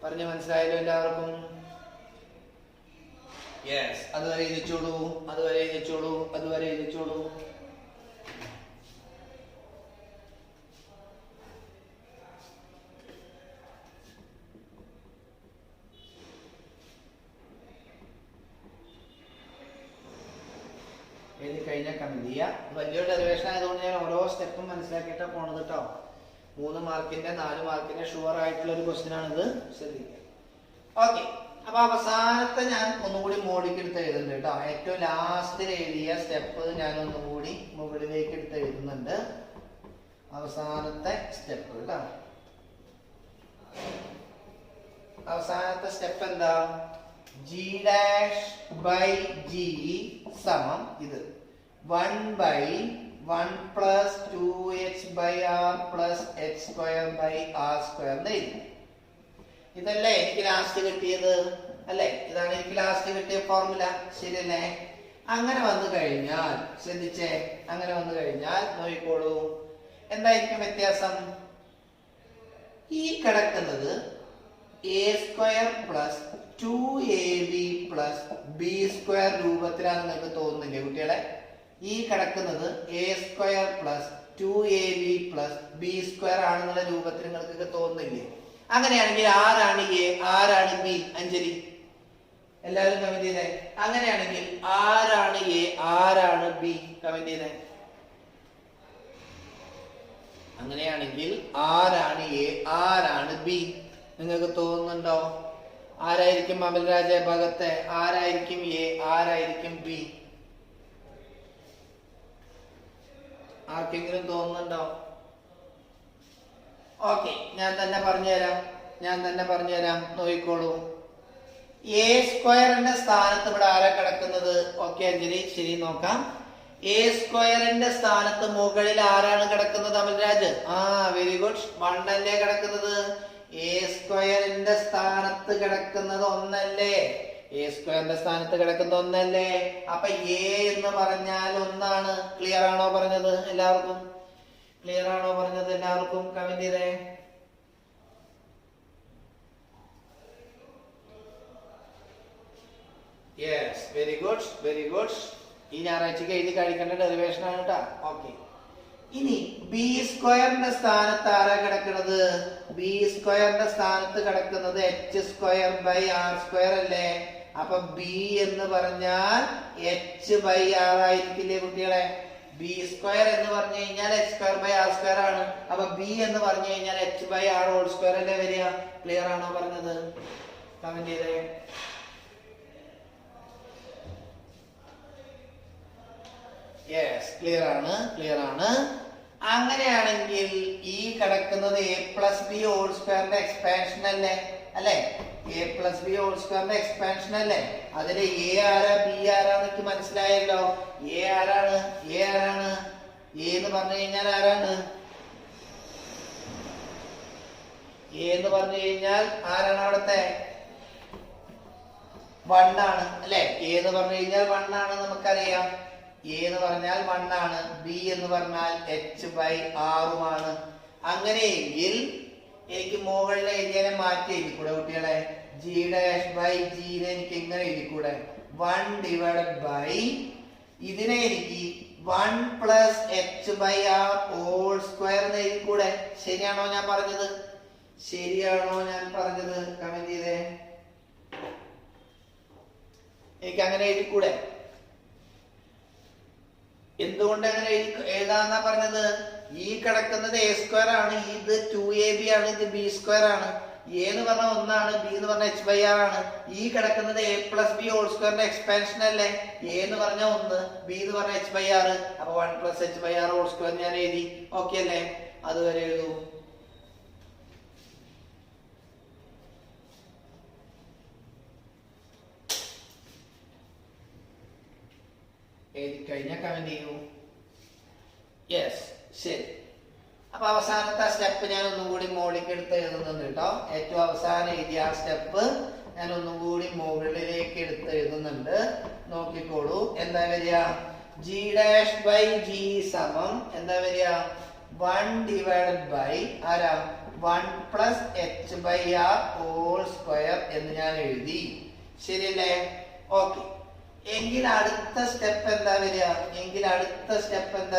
പറഞ്ഞു മനസ്സിലായല്ലോ എല്ലാവർക്കും? യെസ്, അതുവരെ എഴുതിച്ചോളൂ. എഴുതി കഴിഞ്ഞാൽ കമന്റ് ചെയ്യുക. വലിയൊരു ഡെറിവേഷൻ ആയതുകൊണ്ട് ഞാൻ ഓരോ സ്റ്റെപ്പും മനസ്സിലാക്കിയിട്ടാണ് പോണത് കേട്ടോ. 3 മാർക്കിന്റെ 4 മാർക്കിന്റെ ഷുവർ ആയിട്ടുള്ള ഒരു ക്വസ്റ്റ്യൻ ആണിത്, ശ്രദ്ധിക്കുക. ഓക്കെ, അപ്പൊ അവസാനത്തെ ഞാൻ ഒന്നുകൂടി മുകളിലേക്ക് എടുത്ത് എഴുതുന്നുണ്ട് കേട്ടോ. ഏറ്റവും ലാസ്റ്റിൽ എഴുതിയ സ്റ്റെപ്പ് ഞാൻ ഒന്നുകൂടി മുകളിലേക്ക് എടുത്ത് എഴുതുന്നുണ്ട്. അവസാനത്തെ സ്റ്റെപ്പ് കേട്ടോ. അവസാനത്തെ സ്റ്റെപ്പ് എന്താ? ജി ഡാഷ് ബൈ ജി സമം ഇത് 1/1 plus 2h by R plus h square by R square എന്ന് എഴുതി. ഇതല്ലേ എനിക്ക് ലാസ്റ്റ് കിട്ടിയത് അല്ലെ? ഇതാണ് എനിക്ക് ലാസ്റ്റ് കിട്ടിയ ഫോർമുല, ശരിയല്ലേ? അങ്ങനെ വന്നു കഴിഞ്ഞാൽ ശ്രദ്ധിച്ചേ, അങ്ങനെ വന്നു കഴിഞ്ഞാൽ നോക്കിക്കോളൂ, എന്തായിരിക്കും വ്യത്യാസം? ഈ കിടക്കുന്നത് A square plus 2ab plus B square രൂപത്തിലാണ് നിങ്ങൾക്ക് തോന്നുന്നില്ലേ കുട്ടികളെ? ഈ കിടക്കുന്നത് A square plus 2ab plus B square ആണെന്നുള്ള രൂപത്തിൽ നിങ്ങൾക്ക് തോന്നുന്നില്ലേ? അങ്ങനെയാണെങ്കിൽ ആരാണ് എ, ആരാണ് ബി? അഞ്ജലി എല്ലാവരും കമന്റ് ചെയ്തേ. അങ്ങനെയാണെങ്കിൽ ആരാണ് എ, ആരാണ് ബി? കമന്റ് ചെയ്തേ. അങ്ങനെയാണെങ്കിൽ ആരാണ് എ, ആരാണ് ബി? നിങ്ങൾക്ക് തോന്നുന്നുണ്ടോ? ആരായിരിക്കും അമൽരാജ ഭാഗത്തെ? ആരായിരിക്കും എ, ആരായിരിക്കും ബി? ആർക്കെങ്കിലും തോന്നുന്നുണ്ടോ? ഓക്കെ, ഞാൻ തന്നെ പറഞ്ഞുതരാം. നോക്കിക്കോളൂ. എ സ്ക്വയറിന്റെ സ്ഥാനത്ത് ഇവിടെ ആരാ കിടക്കുന്നത്? ഓക്കെ അഞ്ജലി, ശരി, നോക്കാം. എ സ്ക്വയറിന്റെ സ്ഥാനത്ത് മുകളിൽ ആരാണ് കിടക്കുന്നത് അമൽരാജ്? വെരി ഗുഡ്, 1 അല്ലേ കിടക്കുന്നത്? എ സ്ക്വയറിന്റെ സ്ഥാനത്ത് കിടക്കുന്നത് 1 അല്ലേ? എ സ്ക്വയറിന്റെ സ്ഥാനത്ത് കിടക്കുന്നത് 1 അല്ലേ? അപ്പൊ എ എന്ന് പറഞ്ഞാൽ 1 ആണ്. ക്ലിയർ ആണോ പറഞ്ഞത് എല്ലാവർക്കും? ക്ലിയർ ആണോ പറഞ്ഞത് എല്ലാവർക്കും? കമന്റ് ചെയ്തേ. Yes, very good, very good. ഈ ഞായറാഴ്ചക്ക് എഴുതി കഴിക്കേണ്ട ഡെറിവേഷൻ ആണ് കേട്ടോ. ഓക്കെ, ഇനി ബി സ്ക്വയറിന്റെ സ്ഥാനത്ത് ആരാ കിടക്കുന്നത്? ബി സ്ക്വയറിന്റെ സ്ഥാനത്ത് കിടക്കുന്നത് H square by R square അല്ലേ? അപ്പൊ ബി എന്ന് പറഞ്ഞാൽ എച്ച് ബൈ ആർ ആയിരിക്കില്ലേ കുട്ടികളെ? ബി സ്ക്വയർ എന്ന് പറഞ്ഞു കഴിഞ്ഞാൽ H square by R square ആണ്. അപ്പൊ ബി എന്ന് പറഞ്ഞു കഴിഞ്ഞാൽ H by R whole square അല്ലേ വരിക? ക്ലിയർ ആണോ പറഞ്ഞത്? കമന്റ് ചെയ്തേ. യെസ്, ക്ലിയർ ആണ്, ക്ലിയർ ആണ്. അങ്ങനെയാണെങ്കിൽ ഈ കിടക്കുന്നത് എ പ്ലസ് ബി ഹോൾ സ്ക്വയറിന്റെ എക്സ്പാൻഷൻ അല്ലേ? അല്ലെ? എ പ്ലസ് ബി ഹോൾ സ്ക്വയറിന്റെ എക്സ്പാൻഷൻ അല്ലേ? അതില് എ ആരാ ബി ആരാന്ന് എനിക്ക് മനസ്സിലായല്ലോ. എ ആരാണ്? എ ആരാണ്? എ എന്ന് പറഞ്ഞു കഴിഞ്ഞാൽ ആരാണ്? എ എന്ന് പറഞ്ഞു കഴിഞ്ഞാൽ ആരാണ് അവിടത്തെ? 1 ആണ് അല്ലെ? എ എന്ന് പറഞ്ഞു കഴിഞ്ഞാൽ 1 ആണ്, നമുക്കറിയാം. എ എന്ന് പറഞ്ഞാൽ 1 ആണ്. ബി എന്ന് പറഞ്ഞാൽ എച്ച് ബൈ ആറുമാണ്. അങ്ങനെയെങ്കിൽ എനിക്ക് മുകളിൽ എഴുതിയതിനെ മാറ്റി എഴുതിക്കൂടെ കുട്ടികളെ? ജി ഡാഷ് ബൈ ജിനെ എനിക്ക് ഇങ്ങനെ എഴുതിക്കൂടെ? 1 ഡിവൈഡഡ് ബൈ ഇതിനെ എനിക്ക് 1 plus H by R whole square എന്ന് എഴുതിക്കൂടെ? ശരിയാണോ ഞാൻ പറഞ്ഞത്? ശരിയാണോ ഞാൻ പറഞ്ഞത്? കമന്റ് ചെയ്തേ. എനിക്ക് അങ്ങനെ എഴുതിക്കൂടെ? എന്തുകൊണ്ട് അങ്ങനെ എഴുതാന്നാ പറഞ്ഞത്? ഈ കിടക്കുന്നത് എ സ്ക്വയർ ആണ്, ഇത് 2ab ആണ്, ഇത് ബി സ്ക്വയർ ആണ്. എ എന്ന് പറഞ്ഞാൽ 1 ആണ്, ബി എന്ന് പറഞ്ഞാൽ എച്ച് ബൈ ആർ ആണ്. ഈ കിടക്കുന്നത് എ പ്ലസ് ബി ഹോൾ സ്ക്വയറിന്റെ എക്സ്പാൻഷൻ അല്ലേ? എ എന്ന് പറഞ്ഞാൽ 1, ബി എന്ന് പറഞ്ഞാൽ എച്ച് ബൈ ആർ. അപ്പൊ 1 plus H by R whole square ഞാൻ എഴുതി. ഓക്കെ അല്ലേ? അതുവരെ എഴുതൂ. എഴുതി കഴിഞ്ഞാൽ കമന്റ് ചെയ്യൂ. യെസ്, ശരി. അപ്പൊ അവസാനത്തെ സ്റ്റെപ്പ് ഞാൻ ഒന്നും കൂടി മുകളിലേക്ക് എടുത്ത് എഴുതുന്നുണ്ട് കേട്ടോ. ഏറ്റവും അവസാനം എഴുതിയ ആ സ്റ്റെപ്പ് ഞാൻ ഒന്നും കൂടി മുകളിലേക്ക് എടുത്ത് എഴുതുന്നുണ്ട്. നോക്കിക്കോളൂ, എന്താ വരിക? ജി ഡാഷ് ബൈ ജി സമം എന്താ വരിക? 1 ഡിവൈഡഡ് ബൈ ആരാ? 1 plus H by R whole square എന്ന് ഞാൻ എഴുതി. ശരിയല്ലേ? ഓക്കെ, എങ്കിൽ അടുത്ത സ്റ്റെപ്പ് എന്താ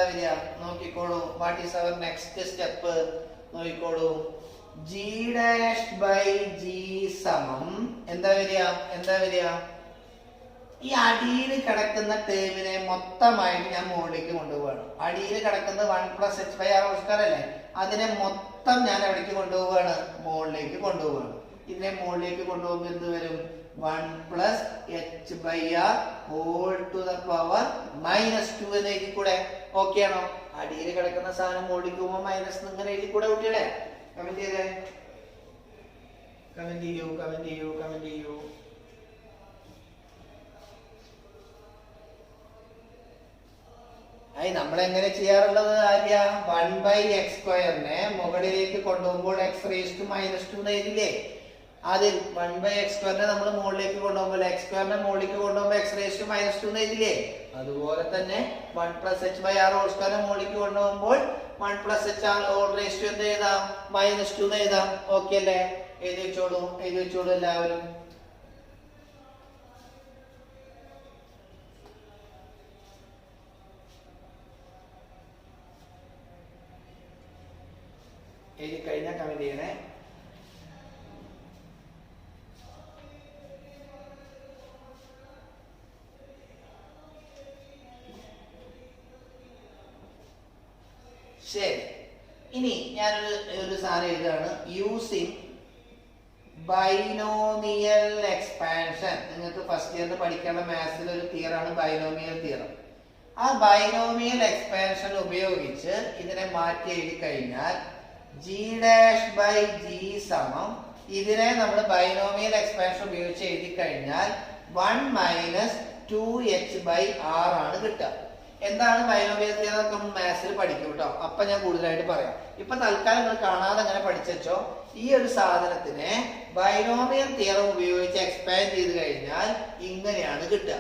വരിക? നോക്കിക്കോളൂ. What is our next step? നോക്കിക്കോളൂ. ജി ഡാഷ് ബൈ ജി സമം എന്താ വരിക? ഈ അടിയിൽ കിടക്കുന്ന ടേമിനെ മൊത്തമായിട്ട് ഞാൻ മുകളിലേക്ക് കൊണ്ടുപോവാണ്. അടിയിൽ കിടക്കുന്നത് 1 plus H by R whole square അല്ലേ? അതിനെ മൊത്തം ഞാൻ എവിടേക്ക് കൊണ്ടുപോവാണ്? മുകളിലേക്ക് കൊണ്ടുപോവാണ്. ഇതിനെ മുകളിലേക്ക് കൊണ്ടുപോകുമ്പോൾ എന്ത് വരും? 1 + h/r whole to the power -2 എന്ന് എഴുതി കൂടെ? ഓക്കെ ആണോ? അടിയിൽ കിടക്കുന്ന സാധനം മുകളിലേക്ക് പോകുമ്പോൾ മൈനസ് ഇങ്ങനെ എഴുതി കൂടെ കുട്ടികളെ? കമന്റ് ചെയ്തേ, കമന്റ് ചെയ്യൂ, കമന്റ് ചെയ്യൂ, കമന്റ് ചെയ്യൂ. നമ്മളെങ്ങനെ ചെയ്യാറുള്ളത്? ആര്യ 1/x² മുകളിലേക്ക് കൊണ്ടുപോകുമ്പോൾ x⁻² എന്ന് എഴുതില്ലേ? അതിൽ 1/x² നമ്മൾ മുകളിലേക്ക് കൊണ്ടുപോകുമ്പോൾ x² മുകളിലേക്ക് കൊണ്ടുപോകുമ്പോൾ x⁻² എന്ന് എഴുതില്ലേ? അതുപോലെ തന്നെ 1 + h/r² മുകളിലേക്ക് കൊണ്ടുപോകുമ്പോൾ 1 + h⁻² എന്ത് എഴുതാം? -2 എന്ന് എഴുതാം. ഓക്കെ അല്ലേ? എഴുതി വെച്ചോളൂ, എഴുതി വെച്ചോളൂ എല്ലാവരും. എഴുതി കഴിഞ്ഞാൽ കമന്റ് ചെയ്യണേ. ശരി, ഇനി ഞാനൊരു സാധനം എഴുതാണ്. Using binomial expansion. നിങ്ങൾക്ക് ഫസ്റ്റ് ഇയറിൽ പഠിക്കേണ്ട മാത്സിൽ ഒരു തിയറാണ് ബൈനോമിയൽ തിയറം. ആ ബൈനോമിയൽ എക്സ്പാൻഷൻ ഉപയോഗിച്ച് ഇതിനെ മാറ്റി എഴുതി കഴിഞ്ഞാൽ g'/g സമം, ഇതിനെ നമ്മൾ ബൈനോമിയൽ എക്സ്പാൻഷൻ ഉപയോഗിച്ച് എഴുതി കഴിഞ്ഞാൽ 1 - 2h/r ആണ് കിട്ടുക. എന്താണ് ബൈനോമിയൽ തിയറം ഒക്കെ മാത്സിൽ പഠിക്കും കേട്ടോ. അപ്പൊ ഞാൻ കൂടുതലായിട്ട് പറയാം. ഇപ്പൊ തൽക്കാലം നിങ്ങൾ കാണാതെ അങ്ങനെ പഠിച്ചോ. ഈ ഒരു സാധനത്തിനെ ബൈനോമിയൽ തിയറം ഉപയോഗിച്ച് എക്സ്പാൻഡ് ചെയ്ത് കഴിഞ്ഞാൽ ഇങ്ങനെയാണ് കിട്ടുക.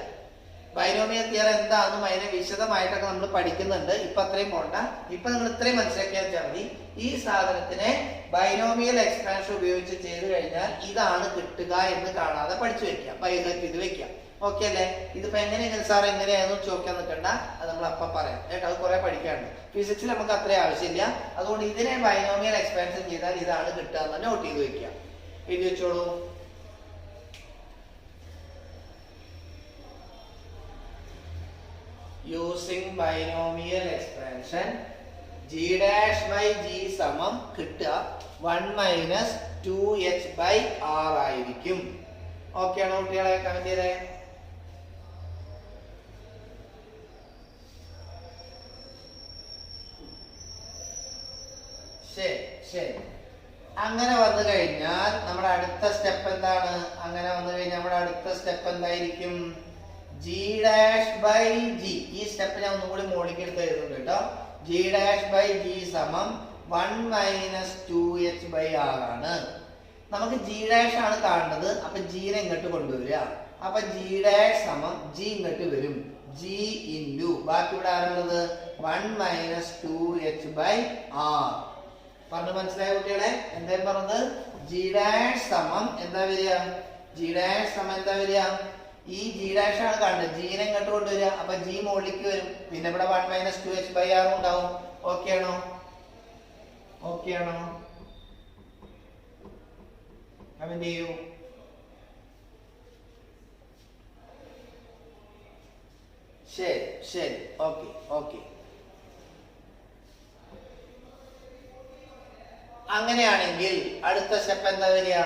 ബൈനോമിയൽ തിയറം എന്താണെന്നും അതിനെ വിശദമായിട്ടൊക്കെ നമ്മൾ പഠിക്കുന്നുണ്ട്. ഇപ്പൊ അത്രയും പോണ്ട. ഇപ്പൊ നിങ്ങൾ ഇത്രയും മനസ്സിലാക്കിയാൽ മതി. ഈ സാധനത്തിനെ ബൈനോമിയൽ എക്സ്പാൻഷൻ ഉപയോഗിച്ച് ചെയ്ത് കഴിഞ്ഞാൽ ഇതാണ് കിട്ടുക എന്ന് കാണാതെ പഠിച്ചു വെക്കാം, ബൈഹാർട്ട് ചെയ്ത് വെക്കാം. ഓക്കെ അല്ലേ? ഇതിപ്പോ എങ്ങനെയാണ് സാർ എങ്ങനെയാണെന്ന് ചോദിക്കാൻ നിൽക്കണ്ട, അത് നമ്മൾ അപ്പം പറയാം കേട്ടോ. അത് കുറെ പഠിക്കാനുണ്ട്. ഫിസിക്സിൽ നമുക്ക് അത്ര ആവശ്യമില്ല. അതുകൊണ്ട് ഇതിനെ ബൈനോമിയൽ എക്സ്പാൻഷൻ ചെയ്താൽ ഇതാണ് കിട്ടുക എന്ന് തന്നെ നോട്ട് ചെയ്ത് വെക്കാം. എഴുതി വെച്ചോളൂ. യൂസിങ് ബൈനോമിയൽ എക്സ്പാൻഷൻ g'/g സമം കിട്ടുക 1 - 2h/r ആയിരിക്കും. ഓക്കെ ആണോ കുട്ടികളെ? കമന്റ് ചെയ്തേ. ശരി ശരി. അങ്ങനെ വന്നു കഴിഞ്ഞാൽ നമ്മുടെ അടുത്ത സ്റ്റെപ്പ് എന്താണ്? അങ്ങനെ വന്നു കഴിഞ്ഞാൽ നമ്മുടെ അടുത്ത സ്റ്റെപ്പ് എന്തായിരിക്കും? g'/g. ഈ സ്റ്റെപ്പ് ഞാൻ ഒന്നും കൂടി മോളിലേക്ക് എടുത്ത് എഴുതുന്നുണ്ട് കേട്ടോ. g'/g സമം 1 - 2h/r ആണ്. നമുക്ക് g' ആണ് കാണുന്നത്. അപ്പൊ g നെ ഇങ്ങോട്ട് കൊണ്ടുവരിക. അപ്പൊ g' സമം g ഇങ്ങോട്ട് വരും. g ഇൻറ്റു ബാക്കി ഇവിടെ ആരുള്ളത്? 1 - 2h/r. പറഞ്ഞു മനസ്സിലായ കുട്ടികളെ? എന്തായാലും പറഞ്ഞത് g' സമം എന്താ വരിക? g' സമം എന്താ വരിക? ഈ g' ആണ് കാണുന്നത്. g നെ ഇങ്ങോട്ട് കൊണ്ടുവരിക. അപ്പൊ g മുകളിലേക്ക് വരും. പിന്നെ ഇവിടെ 1 - 2h/r ഉണ്ടാവും. ഓക്കെ ആണോ? ഓക്കെ ആണോ? കമന്റ് ചെയ്യൂ. ശരി ശരി. Okay okay. അങ്ങനെയാണെങ്കിൽ അടുത്ത സ്റ്റെപ്പ് എന്താ വരിക?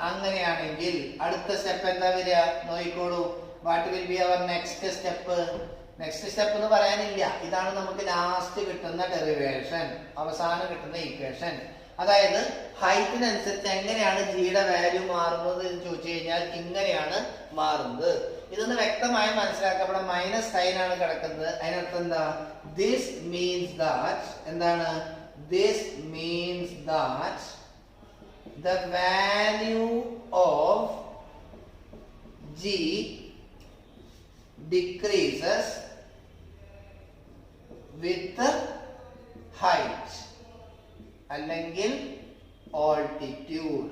അങ്ങനെയാണെങ്കിൽ അടുത്ത സ്റ്റെപ്പ് എന്താ വരിക? നോക്കിക്കോളൂ. What will be our next step? Next step എന്ന് പറയാനില്ല. ഇതാണ് നമുക്ക് ലാസ്റ്റ് കിട്ടുന്ന ഡെറിവേഷൻ, അവസാനം കിട്ടുന്ന ഇക്വേഷൻ. അതായത് ഹൈറ്റിനനുസരിച്ച് എങ്ങനെയാണ് ജിയുടെ വാല്യൂ മാറുന്നത് എന്ന് ചോദിച്ചു കഴിഞ്ഞാൽ ഇങ്ങനെയാണ് മാറുന്നത്. ഇതൊന്ന് വ്യക്തമായി മനസ്സിലാക്കുക. ഇവിടെ മൈനസ് സൈൻ ആണ് കിടക്കുന്നത്. അതിനർത്ഥം എന്താ? ദിസ് മീൻസ് ദാറ്റ് എന്താണ്? This means that the value of g decreases with height അല്ലെങ്കിൽ altitude.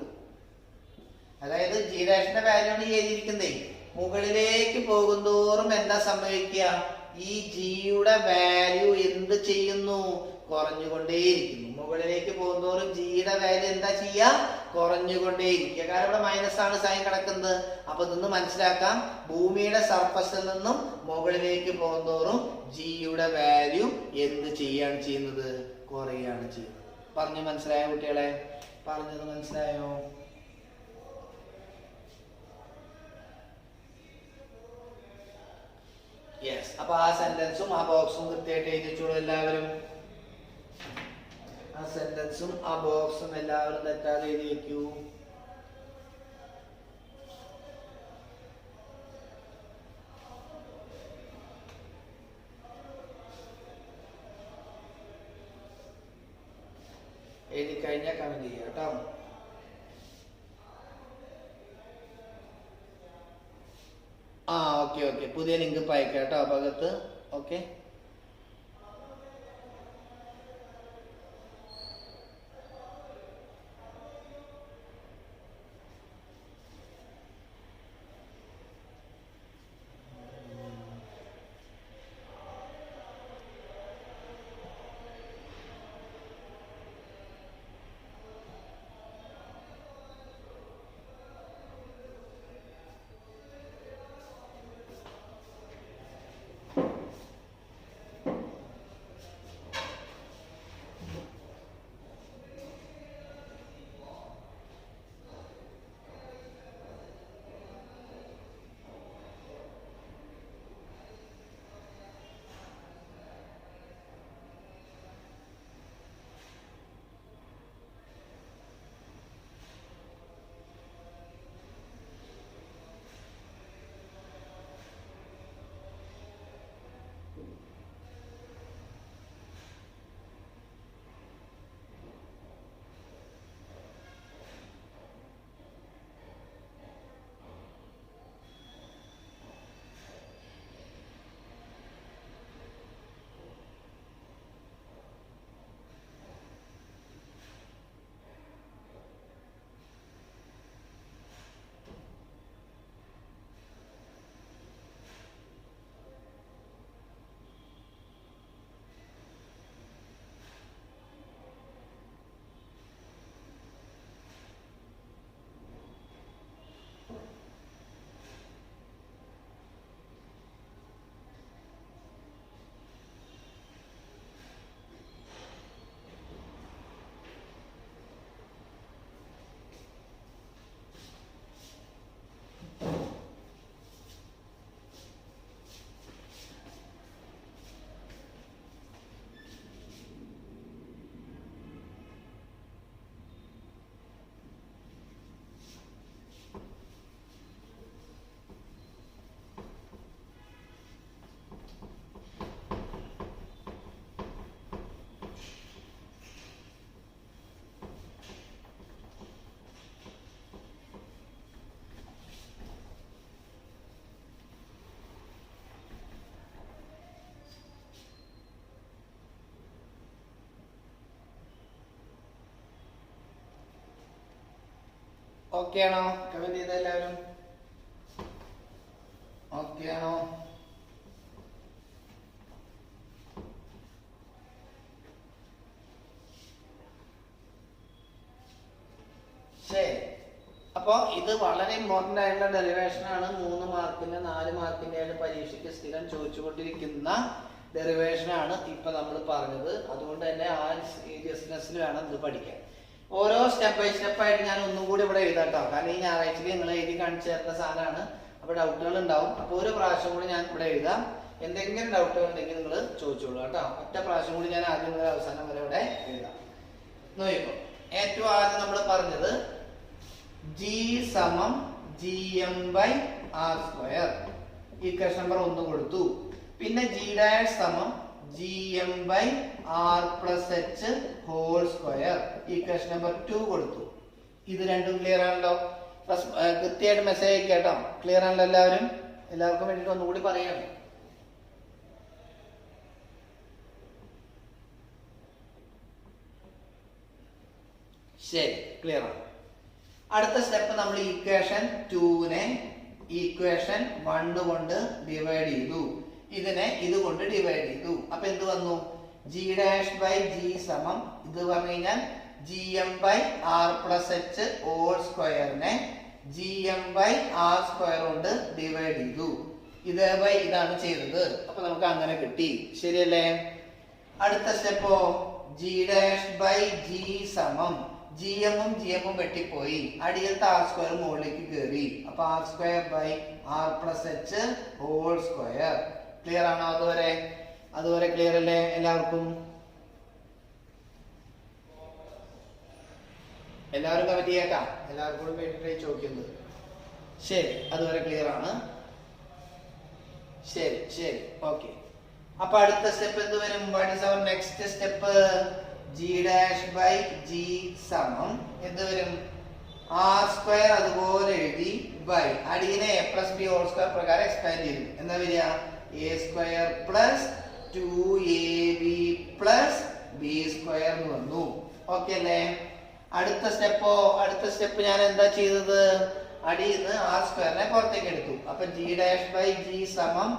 അതായത് g' വാല്യൂ ആണ് എഴുതിയിരിക്കുന്നത്. മുകളിലേക്ക് പോകുന്തോറും എന്താ സംഭവിക്കുക? ഈ ജിയുടെ വാല്യൂ എന്ത് ചെയ്യുന്നു? കുറഞ്ഞുകൊണ്ടേയിരിക്കുന്നു. മുകളിലേക്ക് പോകുന്തോറും ജിയുടെ വാല്യൂ എന്താ ചെയ്യുക? കുറഞ്ഞുകൊണ്ടേയിരിക്കുക. കാരണം ഇവിടെ മൈനസ് ആണ് സൈൻ കിടക്കുന്നത്. അപ്പൊ ഇതൊന്ന് മനസ്സിലാക്കാം. ഭൂമിയുടെ സർഫസിൽ നിന്നും മുകളിലേക്ക് പോകുന്തോറും ജിയുടെ വാല്യൂ എന്ത് ചെയ്യാണ് ചെയ്യുന്നത്? കുറയാണ് ചെയ്യുന്നത്. പറഞ്ഞു മനസ്സിലായോ കുട്ടികളെ? പറഞ്ഞത് മനസ്സിലായോ? അപ്പൊ ആ സെന്റൻസും ആ ബോക്സും കൃത്യമായിട്ട് എഴുതി വെച്ചോളൂ എല്ലാവരും. ആ സെന്റൻസും ആ ബോക്സും എല്ലാവരും തെറ്റാതെ എഴുതി വെക്കൂ. എഴുതി കഴിഞ്ഞാൽ കമന്റ് ചെയ്യാം കേട്ടോ. ഓക്കെ ഓക്കെ, പുതിയ ലിങ്ക് അയക്കാം കേട്ടോ ആ ഭാഗത്ത്. ഓക്കെ, ഓക്കെ ആണോ? കമന്റ് ചെയ്ത എല്ലാവരും ഓക്കെ ആണോ? ശരി, അപ്പൊ ഇത് വളരെ ഇമ്പോർട്ടന്റ് ആയിട്ടുള്ള ഡെറിവേഷൻ ആണ്. 3 മാർക്കിന്റെ 4 മാർക്കിന്റെ പരീക്ഷയ്ക്ക് സ്ഥിരം ചോദിച്ചുകൊണ്ടിരിക്കുന്ന ഡെറിവേഷൻ ആണ് ഇപ്പൊ നമ്മൾ പറഞ്ഞത്. അതുകൊണ്ട് തന്നെ ആ സീരിയസ്നെസ്സിൽ വേണം ഇത് പഠിക്കാൻ. ഓരോ സ്റ്റെപ്പ് ബൈ സ്റ്റെപ്പ് ആയിട്ട് ഞാൻ ഒന്നും കൂടി ഇവിടെ എഴുതാട്ടോ. കാരണം ഈ ഞായറാഴ്ചക്ക് നിങ്ങൾ എഴുതി കാണിച്ചു തരുന്ന സാധനമാണ്. അപ്പൊ ഡൗട്ടുകൾ ഉണ്ടാവും. അപ്പൊ ഒരു പ്രാവശ്യം കൂടി ഞാൻ ഇവിടെ എഴുതാം. എന്തെങ്കിലും ഡൗട്ടുകൾ ഉണ്ടെങ്കിൽ നിങ്ങൾ ചോദിച്ചോളൂ കേട്ടോ. ഒറ്റ പ്രാവശ്യം കൂടി ഞാൻ ആദ്യം മുതൽ അവസാനം വരെ ഇവിടെ എഴുതാം. നോക്കിക്കോ, ഏറ്റവും ആദ്യം നമ്മൾ പറഞ്ഞത് G സമം GM/R². ഇക്വേഷൻ നമ്പർ 1 കൊടുത്തു. പിന്നെ G' സമം GM/R+H². ഇക്വേഷൻ നമ്പർ 2 കൊടുത്തു. ഇത് രണ്ടും ക്ലിയർ ആണല്ലോ? കൃത്യമായിട്ട് മെസ്സേജ് അയക്കാം കേട്ടോ. ക്ലിയർ ആണല്ലോ എല്ലാവരും? എല്ലാവർക്കും വേണ്ടിട്ട് ഒന്നുകൂടി പറയാം. ശരി, ക്ലിയർ ആണ്. അടുത്ത സ്റ്റെപ്പ് നമ്മൾ ഇക്വേഷൻ 2നെ ഇക്വേഷൻ 1 കൊണ്ട് ഡിവൈഡ് ചെയ്തു. ഇതിനെ ഇത് കൊണ്ട് ഡിവൈഡ് ചെയ്തു. അപ്പൊ എന്ത് വന്നു? G'/G സമം ഇത് പറഞ്ഞു കഴിഞ്ഞാൽ GM/R+H² GM/R² കൊണ്ട് ഡിവൈഡ് ചെയ്തു. ഇതാണ് ചെയ്തത്. അപ്പൊ നമുക്ക് അങ്ങനെ കിട്ടി. ശരിയല്ലേ? അടുത്ത സ്റ്റെപ്പോ G'/G സമം GM-ഉം GM-ഉം വെട്ടിപ്പോയി. അടിയിലത്തെ R² മുകളിലേക്ക് കയറി. അപ്പൊ R²/R+H². ക്ലിയർ ആണോ? അതുവരെ ക്ലിയർ അല്ലേ എല്ലാവർക്കും? എല്ലാവരും കമന്റ് ചെയ്യാക്കാം. എല്ലാവർക്കും കൂടി വേണ്ടിയിട്ടായി ചോദിക്കുന്നത്. ശരി, അതുവരെ ക്ലിയർ ആണ്. ശരി, ഓക്കെ. അപ്പൊ അടുത്ത സ്റ്റെപ്പ് എന്ത് വരും? What is our next step? g dash by g സമം എന്ത് വരും? ആർ സ്ക്വയർ അതുപോലെ എഴുതി ബൈ അടിയിനെ a plus B whole square പ്രകാരം എക്സ്പാൻഡ് ചെയ്തു. എന്താ വരിക? a square plus 2ab plus B square എന്ന് വന്നു. ഓക്കെ അല്ലേ? അടുത്ത സ്റ്റെപ്പ് ഞാൻ എന്താ ചെയ്തത്? അടിയിൽ നിന്ന് ആർ സ്ക്വയറിനെ പുറത്തേക്ക് എടുത്തു. അപ്പൊ g ഡാഷ് ബൈ g സമം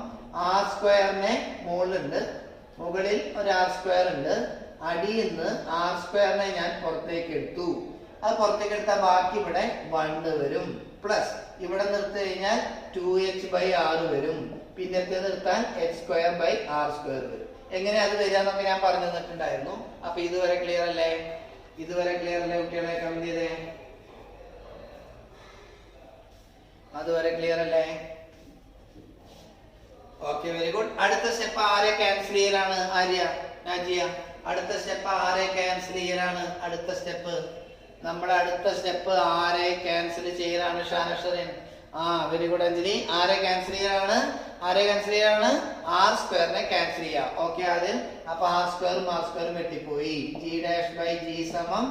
ആർ സ്ക്വയറിനെ മുകളിൽ ഒരു ആർ സ്ക്വയർ ഉണ്ട്, അടിയിൽ നിന്ന് ആർ സ്ക്വയറിനെ ഞാൻ പുറത്തേക്ക് എടുത്തു. അത് പുറത്തേക്ക് എടുത്താൽ ബാക്കി ഇവിടെ 1 വരും. പ്ലസ് ഇവിടെ നിർത്തി കഴിഞ്ഞാൽ 2h ബൈ ആർ വരും. പിന്നത്തെ നിർത്താൻ h square by R square വരും. എങ്ങനെ അത് വരികയെന്നൊക്കെ ഞാൻ പറഞ്ഞു തന്നിട്ടുണ്ടായിരുന്നു. അപ്പൊ ഇതുവരെ ക്ലിയർ അല്ലേ കുട്ടികളെ? കമന്റ് ചെയ്തേ. അതുവരെ ക്ലിയർ അല്ലേ? Okay, very good. അടുത്ത സ്റ്റെപ്പ് ആരെ ക്യാൻസൽ ചെയ്യലാണ്? നാജിയ, അടുത്ത സ്റ്റെപ്പ് ആരെ ക്യാൻസൽ ചെയ്യലാണ്? നമ്മുടെ അടുത്ത സ്റ്റെപ്പ് ആരെ ക്യാൻസൽ ചെയ്യലാണ്? ഷാനഷറിൻ. Very good Anjali. ആരെ ക്യാൻസൽ ചെയ്യലാണ്? ആർ സ്ക്വയറിനെ ക്യാൻസൽ ചെയ്യാം. ഓക്കെ, അതിൽ അപ്പൊ ആർ സ്ക്വയറും വെട്ടിപ്പോയി. g ഡാഷ് ബൈ g സമം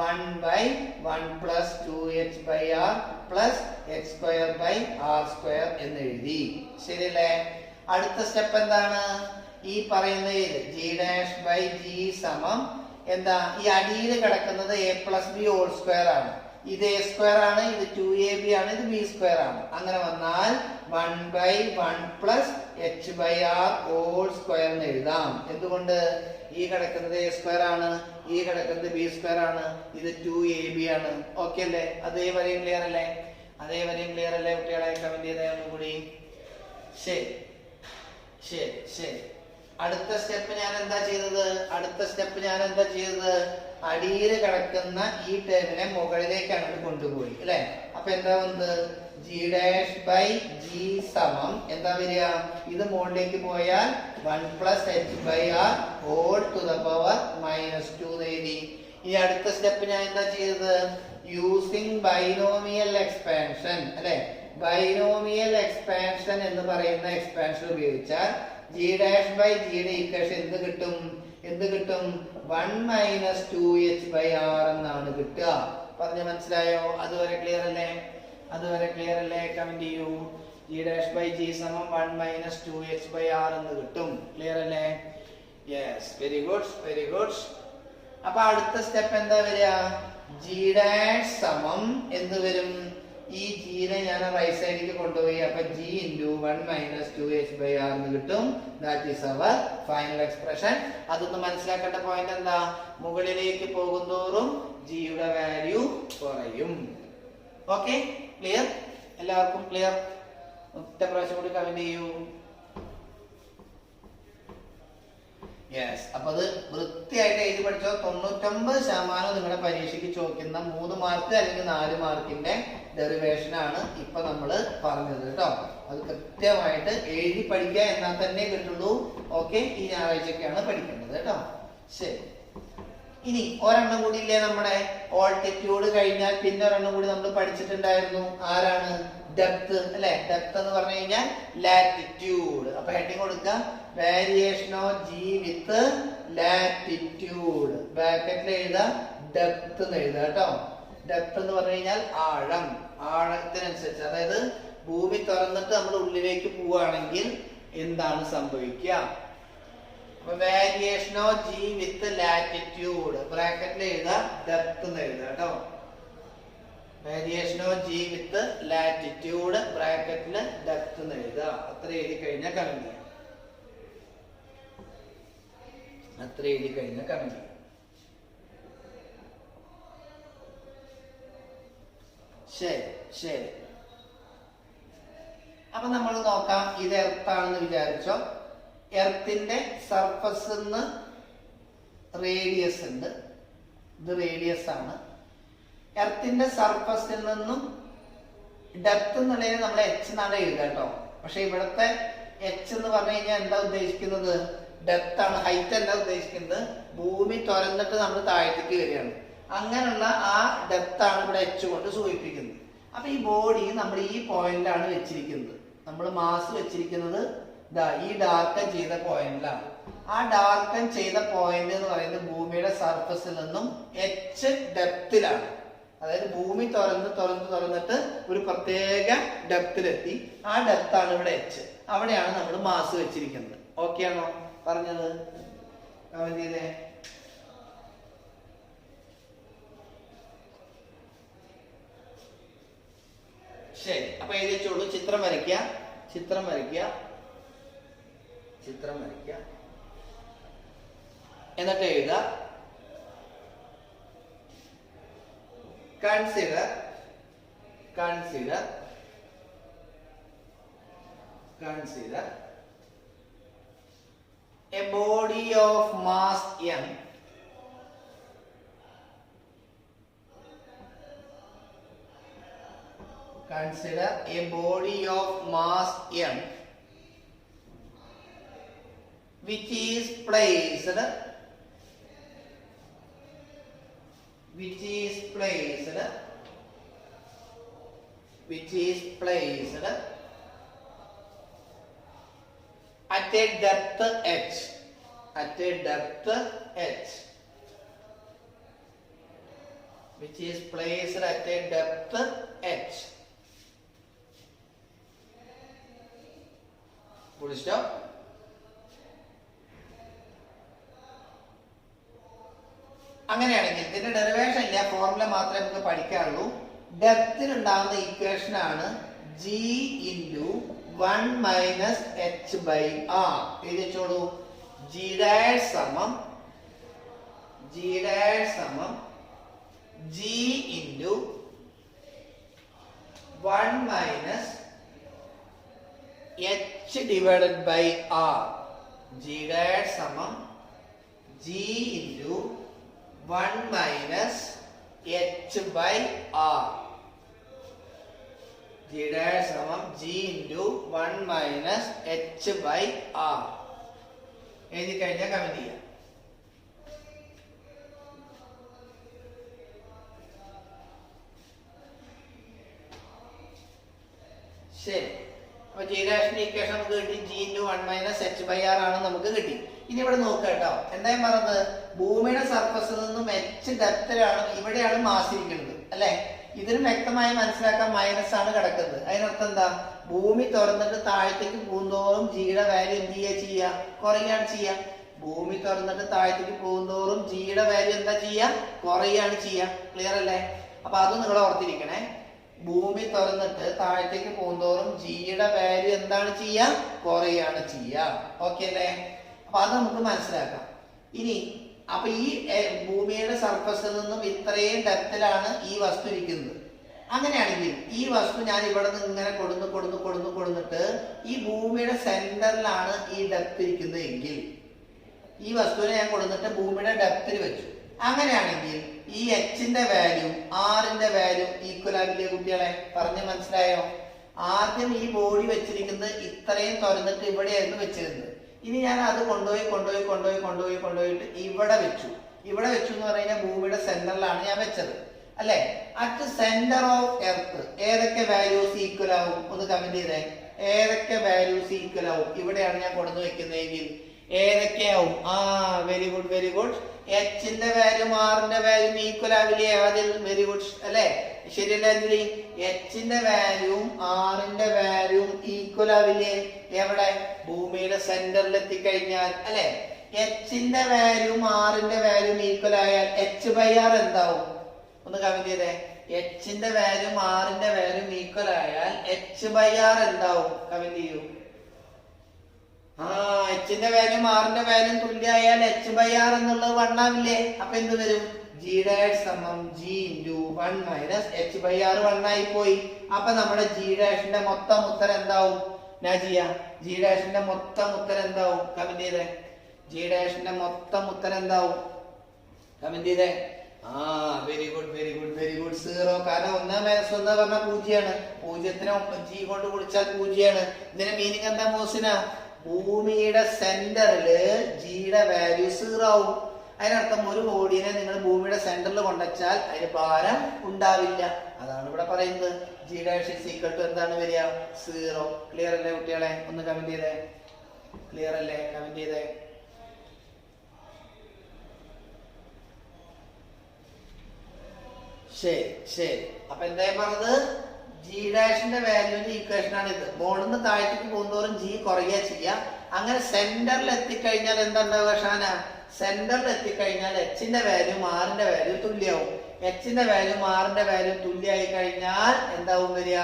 1 by 1 plus 2h by R plus h square by R square എന്ന് എഴുതി. ശരിയല്ലേ? അടുത്ത സ്റ്റെപ്പ് എന്താണ്? ഈ പറയുന്നതിൽ g ഡാഷ് ബൈ g സമം എന്താ? ഈ അടിയിൽ കിടക്കുന്നത് a plus B whole square ആണ്. ഇത് a സ്ക്വയർ ആണ്, ഇത് 2ab ആണ്, ഇത് b സ്ക്വയർ ആണ്. അങ്ങനെ വന്നാൽ 1 by 1 plus h by R whole square എന്ന് എഴുതാം. എന്തുകൊണ്ട്? ഈ കിടക്കുന്നത് a സ്ക്വയർ ആണ്, ഈ കിടക്കുന്നത് b സ്ക്വയർ ആണ്, ഇത് 2ab ആണ്. ഓക്കെ അല്ലേ? അതേവരെയും ക്ലിയർ അല്ലേ കുട്ടികളെ? കമന്റ് ചെയ്തേ ഒന്നുകൂടി. ശരി. അടുത്ത സ്റ്റെപ്പ് ഞാൻ എന്താ ചെയ്തത്? അടിയിൽ കിടക്കുന്ന ഈ ടേമിനെ മുകളിലേക്കാണ് കൊണ്ടുപോയി അല്ലെ? അപ്പൊ എന്താ വന്നത്? g ഡാഷ് ബൈ g സമം എന്താ വരിക? ഇത് മുകളിലേക്ക് പോയാൽ 1 plus h by R whole to the power -2 എഴുതി. ഈ അടുത്ത സ്റ്റെപ്പ് ഞാൻ എന്താ ചെയ്തത്? യൂസിങ് ബൈനോമിയൽ എക്സ്പാൻഷൻ അല്ലെ? ബൈനോമിയൽ എക്സ്പാൻഷൻ എന്ന് പറയുന്ന എക്സ്പാൻഷൻ ഉപയോഗിച്ചാൽ g ഡാഷ് ബൈ g യുടെ ഇക്വേഷൻ എന്ത് കിട്ടും? 1 മൈനസ് 2h ബൈ ആർ എന്നാണ് കിട്ടുക. പറഞ്ഞു മനസ്സിലായോ? അതുവരെ ക്ലിയർ അല്ലേ? കമന്റ് ചെയ്യൂ. g ഡാഷ് ബൈ g സമം 1 മൈനസ് 2h ബൈ ആർ എന്ന് കിട്ടും. ക്ലിയർ അല്ലേ? Yes, very good. അപ്പൊ അടുത്ത സ്റ്റെപ്പ് എന്താ വരിക? g ഡാഷ് സമം എന്ത് വരും? ഈ g നെ ഞാൻ റൈറ്റ് സൈഡിലേക്ക് കൊണ്ടുപോയി. അപ്പൊ g into 1 minus 2h by r എന്ന് കിട്ടും. That is our final expression. അതൊന്ന് മനസ്സിലാക്കേണ്ട പോയിന്റ് എന്താ? മുകളിലേക്ക് പോകുന്തോറും g യുടെ വാല്യൂ കുറയും. Okay, clear? എല്ലാവർക്കും ക്ലിയർ? ഒറ്റ പ്രാവശ്യം കൂടി കമന്റ് ചെയ്യൂ. യെസ്. അപ്പൊ അത് വൃത്തിയായിട്ട് എഴുതി പഠിച്ചോ. 99% നിങ്ങളുടെ പരീക്ഷയ്ക്ക് ചോദിക്കുന്ന 3 മാർക്ക് അല്ലെങ്കിൽ 4 മാർക്കിന്റെ ഡെറിവേഷൻ ആണ് ഇപ്പൊ നമ്മള് പറഞ്ഞത് കേട്ടോ. അത് കൃത്യമായിട്ട് എഴുതി പഠിക്കുക എന്നാൽ തന്നെ കിട്ടുള്ളൂ. ഓക്കെ, ഈ ഞായറാഴ്ചയൊക്കെയാണ് പഠിക്കേണ്ടത് കേട്ടോ. ശരി, ഇനി ഒരെണ്ണം കൂടി ഇല്ലേ? നമ്മുടെ ഓൾട്ടിറ്റ്യൂഡ് കഴിഞ്ഞാൽ പിന്നെ ഒരെണ്ണം കൂടി നമ്മൾ പഠിച്ചിട്ടുണ്ടായിരുന്നു. ആരാണ്? ഡെപ്ത് അല്ലെ? ഡെപ്ത് എന്ന് പറഞ്ഞു കഴിഞ്ഞാൽ ലാറ്റിറ്റ്യൂഡ്. അപ്പൊ ഹെഡിങ് കൊടുക്കുക, variation of G with latitude. ബ്രാക്കറ്റിൽ എഴുതാ, ഡെപ്ത് എന്ന് എഴുതുക കേട്ടോ. ഡെപ്ത് എന്ന് പറഞ്ഞു കഴിഞ്ഞാൽ ആഴത്തിനനുസരിച്ച്, അതായത് ഭൂമി തുറന്നിട്ട് നമ്മൾ ഉള്ളിലേക്ക് പോവുകയാണെങ്കിൽ എന്താണ് സംഭവിക്കുക? അപ്പൊ variation of G with latitude ബ്രാക്കറ്റിൽ എഴുതാ, ഡെപ്ത് എന്ന് എഴുതുക കേട്ടോ. Variation of G with latitude ബ്രാക്കറ്റിൽ ഡെപ്ത് എന്ന് എഴുതുക. അത്ര എഴുതി കഴിഞ്ഞാൽ കമന്റ് ചെയ്യാം. ശരി. അപ്പൊ നമ്മൾ നോക്കാം, ഇത് എർത്താണെന്ന് വിചാരിച്ചോ. എർത്തിന്റെ സർഫസിന്ന് റേഡിയസ് ഉണ്ട്, ഇത് റേഡിയസ് ആണ്. എർത്തിന്റെ സർഫസിൽ നിന്നും ഡെപ്ത് എന്നുള്ളതിന് നമ്മൾ h എന്നാണ് എഴുതുക കേട്ടോ. പക്ഷെ ഇവിടുത്തെ എച്ച് എന്ന് പറഞ്ഞു കഴിഞ്ഞാൽ എന്താ ഉദ്ദേശിക്കുന്നത്? ഡെപ്ത് ആണ്, ഹൈറ്റ് അല്ല ഉദ്ദേശിക്കുന്നത്. ഭൂമി തുരന്നിട്ട് നമ്മൾ താഴത്തേക്ക് വരികയാണ്. അങ്ങനെയുള്ള ആ ഡെപ്ത് ആണ് ഇവിടെ എച്ച് കൊണ്ട് സൂചിപ്പിക്കുന്നത്. അപ്പൊ ഈ ബോഡി നമ്മൾ ഈ പോയിന്റിലാണ് വെച്ചിരിക്കുന്നത്. നമ്മൾ മാസ് വെച്ചിരിക്കുന്നത് ഈ ഡാർക്കൻ ചെയ്ത പോയിന്റിലാണ്. ആ ഡാർക്കൻ ചെയ്ത പോയിന്റ് എന്ന് പറയുന്നത് ഭൂമിയുടെ സർഫസിൽ നിന്നും എച്ച് ഡെപ്തിലാണ്. അതായത് ഭൂമി തുറന്നിട്ട് ഒരു പ്രത്യേക ഡെപ്തിലെത്തി. ആ ഡെപ്താണ് ഇവിടെ എച്ച്. അവിടെയാണ് നമ്മൾ മാസ് വെച്ചിരിക്കുന്നത്. ഓക്കെ ആണോ പറഞ്ഞത്? കമന്റ് ചെയ്തേ. ശരി, അപ്പൊ എഴുതി വെച്ചോളൂ. ചിത്രം വരയ്ക്കുക. എന്നിട്ട് എഴുതുക consider a body of mass m which is placed at a depth h. Which is placed at a depth h. Full stop. അങ്ങനെയാണെങ്കിൽ ഇതിന്റെ ഡെറിവേഷൻ ഇല്ല, ഫോർമുല മാത്രമേ നമുക്ക് പഠിക്കാറുള്ളൂ. ഡെപ്തിൽ ഉണ്ടാകുന്ന ഇക്വേഷൻ ആണ് g into 1 minus h by r. എഴുതിച്ചോളൂ. g dash സമം g into 1 minus h divided by r. g dash സമം g into 1 minus h by r. g dash സമം g into 1 minus h by r. എഴുതി കഴിഞ്ഞാൽ comment ചെയ്യാം. ശരി, അപ്പൊ g ഡാഷിന്റെ equation നമുക്ക് കിട്ടി. g into 1 minus h by r ആണ് നമുക്ക് കിട്ടി. ഇനി ഇവിടെ നോക്കുക കേട്ടോ. എന്താ പറഞ്ഞത്? ഭൂമിയുടെ സർഫസിൽ നിന്നും h ഡെപ്തിലാണ്, ഇവിടെയാണ് മാസ് ഇരിക്കുന്നത് അല്ലെ? ഇതിന് വ്യക്തമായി മനസ്സിലാക്കാൻ മൈനസ് ആണ് കിടക്കുന്നത്. അതിനർത്ഥം എന്താ? ഭൂമി തുറന്നിട്ട് താഴത്തേക്ക് പോകുന്തോറും ജിയുടെ വാല്യൂ എന്ത് ചെയ്യുക? കുറയാണ് ചെയ്യുക. ഭൂമി തുറന്നിട്ട് താഴത്തേക്ക് പോകുന്തോറും ജിയുടെ വാല്യൂ എന്താ ചെയ്യുക? കുറയാണ് ചെയ്യുക. ക്ലിയർ അല്ലേ? അപ്പൊ അത് നിങ്ങൾ ഓർത്തിരിക്കണേ. ഭൂമി തുറന്നിട്ട് താഴത്തേക്ക് പോകുന്തോറും ജിയുടെ വാല്യൂ എന്താണ് ചെയ്യുക? കുറയാണ് ചെയ്യുക. ഓക്കെ അല്ലേ? അപ്പൊ അത് നമുക്ക് മനസ്സിലാക്കാം. ഇനി അപ്പൊ ഈ ഭൂമിയുടെ സർഫസിൽ നിന്നും ഇത്രയും ഡെപ്തിലാണ് ഈ വസ്തു ഇരിക്കുന്നത്. അങ്ങനെയാണെങ്കിൽ ഈ വസ്തു ഞാൻ ഇവിടെ നിന്ന് ഇങ്ങനെ കൊടുന്നിട്ട് ഈ ഭൂമിയുടെ സെന്ററിലാണ് ഈ ഡെപ്ത് ഇരിക്കുന്നത് എങ്കിൽ ഈ വസ്തുവിനെ ഞാൻ കൊടുത്തിട്ട് ഭൂമിയുടെ ഡെപ്തിൽ വെച്ചു. അങ്ങനെയാണെങ്കിൽ ഈ എച്ചിന്റെ വാല്യൂ ആറിന്റെ വാല്യൂ ഈക്വൽ ആകില്ലേ കുട്ടികളെ? പറഞ്ഞ് മനസ്സിലായോ? ആദ്യം ഈ ബോഡി വെച്ചിരിക്കുന്നത് ഇത്രയും തുറന്നിട്ട് ഇവിടെയായിരുന്നു വെച്ചിരുന്നത്. ഇനി ഞാൻ അത് കൊണ്ടുപോയിട്ട് ഇവിടെ വെച്ചു എന്ന് പറഞ്ഞു കഴിഞ്ഞാൽ ഭൂമിയുടെ സെന്ററിലാണ് ഞാൻ വെച്ചത് അല്ലെ? അറ്റ് സെന്റർ ഓഫ് എർത്ത് ഏതൊക്കെ വാല്യൂസ് ഈക്വൽ ആവും? ഒന്ന് കമന്റ് ചെയ്തേ. ഏതൊക്കെ വാല്യൂസ് ഈക്വൽ ആവും? ഇവിടെയാണ് ഞാൻ കൊണ്ടു വെക്കുന്നതെങ്കിൽ ഏതൊക്കെയാവും? Very good. എച്ചിന്റെ വാല്യൂ ആറിന്റെ വാല്യൂ ഈക്വൽ ആവില്ലേ ആദ്യം? വെരി ഗുഡ് അല്ലെ? ശരിയല്ലേ അഞ്ജലി? എച്ചിന്റെ വാല്യൂം ആറിന്റെ വാല്യൂം ഈക്വൽ ആവില്ലേ? എവിടെ? ഭൂമിയുടെ സെന്ററിൽ എത്തിക്കഴിഞ്ഞാൽ അല്ലെ? എച്ചിന്റെ വാല്യൂം ആറിന്റെ വാല്യൂം ഈക്വൽ ആയാൽ എച്ച് ബൈ ആർ എന്താവും? ഒന്ന് കമന്റ് ചെയ്തേ. എച്ചിന്റെ വാല്യൂം ആറിന്റെ വാല്യൂം ഈക്വൽ ആയാൽ എച്ച് ബൈ ആർ എന്താവും? കമന്റ് ചെയ്യൂ. എച്ചിന്റെ വാല്യൂം ആറിന്റെ വാല്യൂം തുല്യമായാൽ എച്ച് ബൈ ആർ എന്നുള്ളത് 1 ആവില്ലേ? അപ്പൊ എന്ത് വരും? g dash സമം g into 1 minus h by r 1 ആയി പോയി. അപ്പൊ നമ്മുടെ g ഡാഷിന്റെ മൊത്തം ഉത്തരം എന്താവും? ഞാൻ ചെയ്യാം. g ഡാഷിന്റെ മൊത്തം ഉത്തരം എന്താവും? കമന്റ് ചെയ്തേ. g ഡാഷിന്റെ മൊത്തം ഉത്തരം എന്താവും? കമന്റ് ചെയ്തേ. ആ very good very good very good. 0. കാരണം 1 - 1 പറഞ്ഞാൽ 0ആണ്. 0നെ ജി കൊണ്ട് കുടിച്ചാൽ 0ആണ്. ഇതിന്റെ മീനിങ് എന്താ മോസിന? ഭൂമിയുടെ സെന്ററില് ജിയുടെ വാല്യൂ 0 ആവും. അതിനർത്ഥം ഒരു ബോഡിനെ നിങ്ങൾ ഭൂമിയുടെ സെന്ററിൽ കൊണ്ടുവച്ചാൽ അതിന് ഭാരം ഉണ്ടാവില്ല. അതാണ് ഇവിടെ പറയുന്നത്. G dash is equal to എന്താണ് വരിക? 0. ക്ലിയർ അല്ലേ കുട്ടികളെ? ഒന്ന് കമന്റ് ചെയ്തേ. ക്ലിയർ അല്ലേ? കമന്റ് ചെയ്തേ. ശരി ശരി. അപ്പൊ എന്തായാലും പറഞ്ഞത് ജി ഡാഷിന്റെ വാല്യൂവിന്റെ ഈക്വേഷൻ ആണ് ഇത്. മുകളിൽ നിന്ന് താഴത്തേക്ക് പോകുന്നതോറും ജി കുറയുക ചെയ്യാം. അങ്ങനെ സെന്ററിൽ എത്തിക്കഴിഞ്ഞാൽ എന്താ ഉണ്ടാവുക ഷാന? സെന്ററിൽ എത്തിക്കഴിഞ്ഞാൽ എച്ചിന്റെ വാല്യൂ ആറിന്റെ വാല്യൂ തുല്യമാവും. എച്ചിന്റെ വാല്യൂ ആറിന്റെ വാല്യൂ തുല്യമായി കഴിഞ്ഞാൽ എന്താവും വരിക?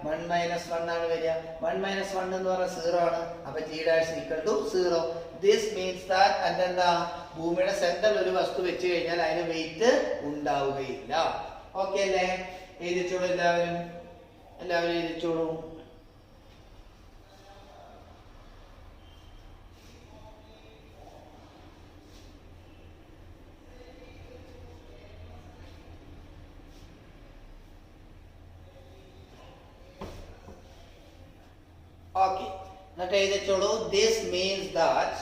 1 - 1 ആണ് വരിക. 1 - 1 എന്ന് പറഞ്ഞാൽ 0 ആണ്. അപ്പൊ g dash equal to 0. This means that അതെന്താ? ഭൂമിയുടെ സെന്ററിൽ ഒരു വസ്തു വെച്ച് കഴിഞ്ഞാൽ അതിന് വെയിറ്റ് ഉണ്ടാവുകയില്ല. ഓക്കെ അല്ലേ? എഴുതിച്ചോളൂ എല്ലാവരും. എല്ലാവരും എഴുതിച്ചോളൂ. ഓക്കെ, എന്നിട്ട് എഴുതിച്ചോളൂ. This means that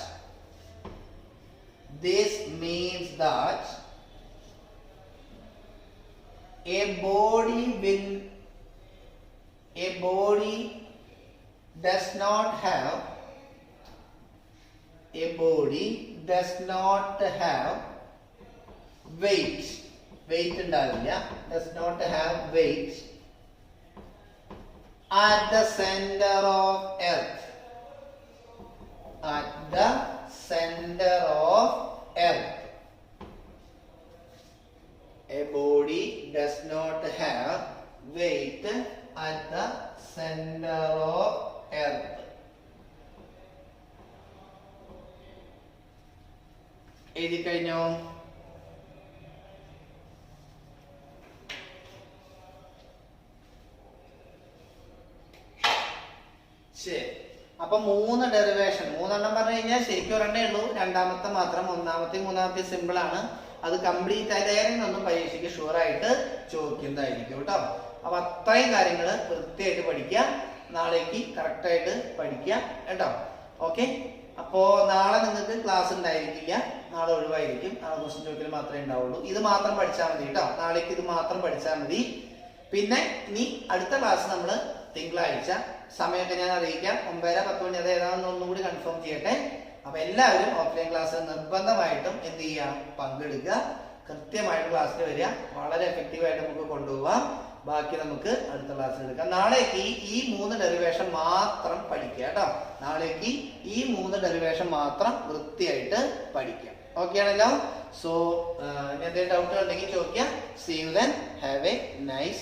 a body does not have weight ഉണ്ടാവില്ല. does not have weight at the center of earth. At the center of earth. A body does not have weight at the center of earth. എഴുതി കഴിഞ്ഞോ? ശരി. അപ്പൊ 3 derivation, 3 പറഞ്ഞു കഴിഞ്ഞാൽ ശരിക്കും ഒരെണ്ണേ ഉള്ളൂ. രണ്ടാമത്തെ മാത്രം. ഒന്നാമത്തെയും മൂന്നാമത്തെയും സിമ്പിൾ ആണ്. അത് കംപ്ലീറ്റ് ആയതൊന്നും പരീക്ഷയ്ക്ക് ഷുവർ ആയിട്ട് ചോദിക്കുന്നതായിരിക്കും കേട്ടോ. അപ്പൊ അത്രയും കാര്യങ്ങൾ വൃത്തിയായിട്ട് പഠിക്കുക. നാളേക്ക് കറക്റ്റ് ആയിട്ട് പഠിക്കുക കേട്ടോ. ഓക്കെ. അപ്പോ നാളെ നിങ്ങൾക്ക് ക്ലാസ് ഉണ്ടായിരിക്കില്ല. നാളെ ഒഴിവായിരിക്കും. നാളെ ക്വസ്റ്റ്യൻ ചോദിക്കൽ മാത്രമേ ഉണ്ടാവുള്ളൂ. ഇത് മാത്രം പഠിച്ചാൽ മതി കേട്ടോ. നാളേക്ക് ഇത് മാത്രം പഠിച്ചാൽ മതി. പിന്നെ ഇനി അടുത്ത ക്ലാസ് നമ്മൾ തിങ്കളാഴ്ച. സമയമൊക്കെ ഞാൻ അറിയിക്കാം. 9:10 മണി. അത് ഏതാണെന്ന് ഒന്നും കൂടി കൺഫേം ചെയ്യട്ടെ. അപ്പൊ എല്ലാവരും ഓഫ്ലൈൻ ക്ലാസ് നിർബന്ധമായിട്ടും എന്ത് ചെയ്യുക? പങ്കെടുക്കുക. കൃത്യമായിട്ട് ക്ലാസ്സിൽ വരിക. വളരെ എഫക്റ്റീവായിട്ട് നമുക്ക് കൊണ്ടുപോകാം. ബാക്കി നമുക്ക് അടുത്ത ക്ലാസ്സിൽ എടുക്കാം. നാളേക്ക് ഈ 3 ഡെറിവേഷൻ മാത്രം പഠിക്കുക കേട്ടോ. നാളേക്ക് ഈ 3 ഡെറിവേഷൻ മാത്രം വൃത്തിയായിട്ട് പഠിക്കാം. ഓക്കെ ആണല്ലോ? സോ എന്തെങ്കിലും ഡൗട്ടുകൾ ഉണ്ടെങ്കിൽ ചോദിക്കാം. See you then. Have a nice